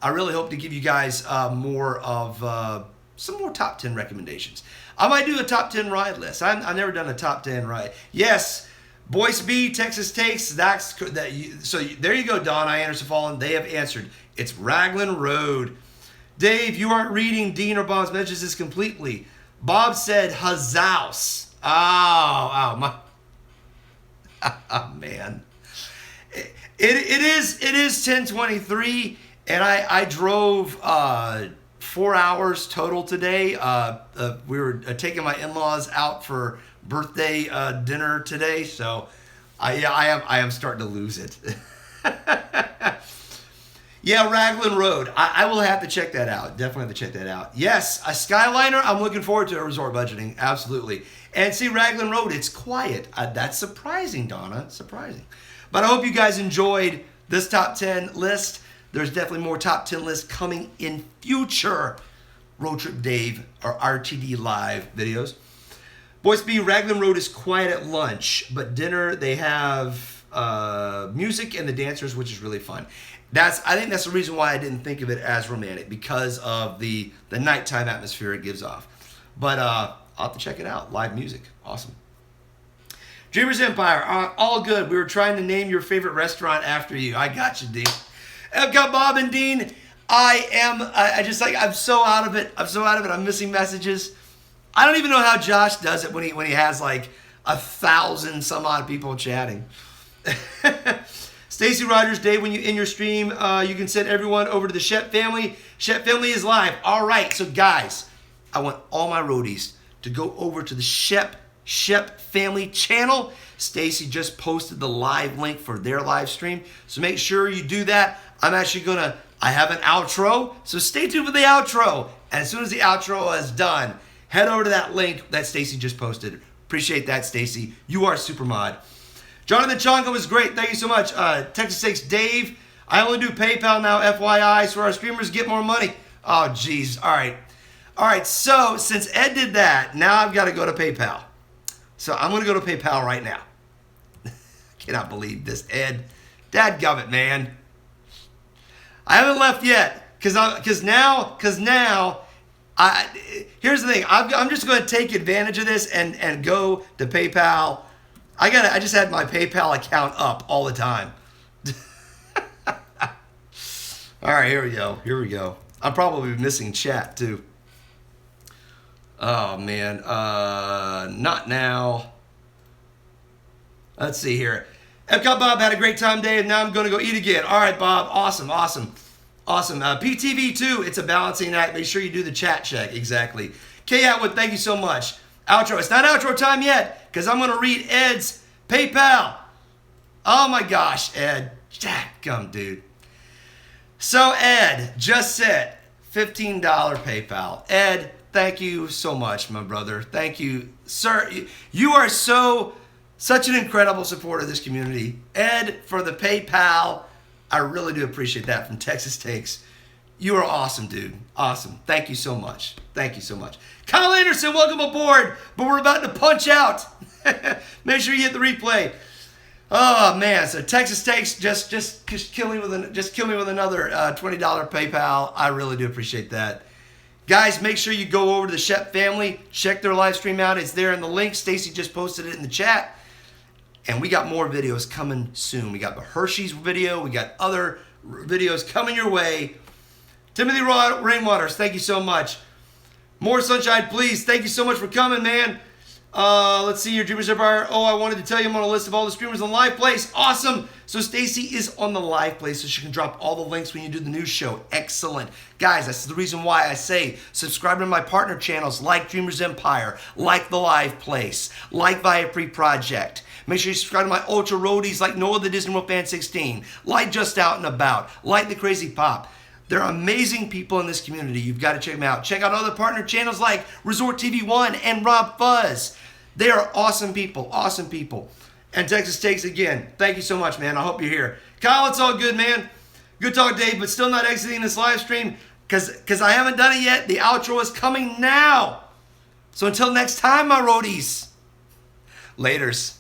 I really hope to give you guys more of some more top 10 recommendations. I might do a top 10 ride list. I've never done a top 10 ride. Yes, Boyce B, Texas Takes. So there you go, Don. I Anderson Fallen. They have answered. It's Raglan Road. Dave, you aren't reading Dean or Bob's messages completely. Bob said Hazouse. Oh, man. It is 10:23. And I drove 4 hours total today. We were taking my in-laws out for birthday dinner today, so I am starting to lose it. Yeah, Raglan Road. I will have to check that out. Definitely have to check that out. Yes, a Skyliner. I'm looking forward to a resort budgeting. Absolutely. And see, Raglan Road, it's quiet. That's surprising, Donna. Surprising. But I hope you guys enjoyed this top 10 list. There's definitely more top 10 lists coming in future Roadtrip Dave or RTD live videos. Boyce B, Raglan Road is quiet at lunch, but dinner they have music and the dancers, which is really fun. I think that's the reason why I didn't think of it as romantic, because of the nighttime atmosphere it gives off. But I'll have to check it out. Live music. Awesome. Dreamers Empire, all good. We were trying to name your favorite restaurant after you. I got you, Dean. I've got Bob and Dean. I'm so out of it. I'm missing messages. I don't even know how Josh does it when he has like 1,000 some odd people chatting. Stacy Rogers, Dave, when you in your stream, you can send everyone over to the Shep family. Shep family is live. All right, so guys, I want all my roadies to go over to the Shep family channel. Stacy just posted the live link for their live stream, so make sure you do that. I have an outro, so stay tuned for the outro. And as soon as the outro is done, head over to that link that Stacy just posted. Appreciate that, Stacy. You are super mod. Jonathan Chonga was great. Thank you so much. Texas Takes Dave. I only do PayPal now, FYI, so our streamers get more money. Oh, geez. All right. So since Ed did that, now I've got to go to PayPal. So I'm going to go to PayPal right now. Cannot believe this, Ed. Dadgummit, man. I haven't left yet because now here's the thing. I'm just going to take advantage of this and go to PayPal. I just had my PayPal account up all the time. All right, here we go. I'm probably missing chat too. Oh man, not now. Let's see here. Epcot Bob had a great time, Dave. Now I'm going to go eat again. All right, Bob. Awesome. PTV2, it's a balancing act. Make sure you do the chat check. Exactly. Kay Atwood, thank you so much. Outro. It's not outro time yet because I'm going to read Ed's PayPal. Oh my gosh, Ed. Jackgum, dude. So Ed just said $15 PayPal. Ed, thank you so much, my brother. Thank you, sir. You are such an incredible supporter of this community. Ed, for the PayPal, I really do appreciate that from Texas Takes. You are awesome, dude. Awesome. Thank you so much. Thank you so much. Kyle Anderson, welcome aboard. But we're about to punch out. Make sure you hit the replay. Oh man, so Texas Takes just kill me with another $20 PayPal. I really do appreciate that. Guys, make sure you go over to the Shep family. Check their live stream out. It's there in the link. Stacy just posted it in the chat. And we got more videos coming soon. We got the Hershey's video. We got other videos coming your way. Timothy Rainwaters, thank you so much. More sunshine, please. Thank you so much for coming, man. Let's see here. Dreamers Empire. Oh, I wanted to tell you I'm on a list of all the streamers on Live Place. Awesome. So Stacy is on the Live Place, so she can drop all the links when you do the news show. Excellent. Guys, that's the reason why I say subscribe to my partner channels like Dreamers Empire, like the Live Place, like Viapree Project. Make sure you subscribe to my Ultra Roadies like Noah the Disney World Fan 16, like Just Out and About, like The Crazy Pop. They're amazing people in this community. You've got to check them out. Check out other partner channels like Resort TV 1 and Rob Fuzz. They are awesome people, awesome people. And Texas Takes again. Thank you so much, man. I hope you're here. Kyle, it's all good, man. Good talk, Dave, but still not exiting this live stream because I haven't done it yet. The outro is coming now. So until next time, my roadies. Laters.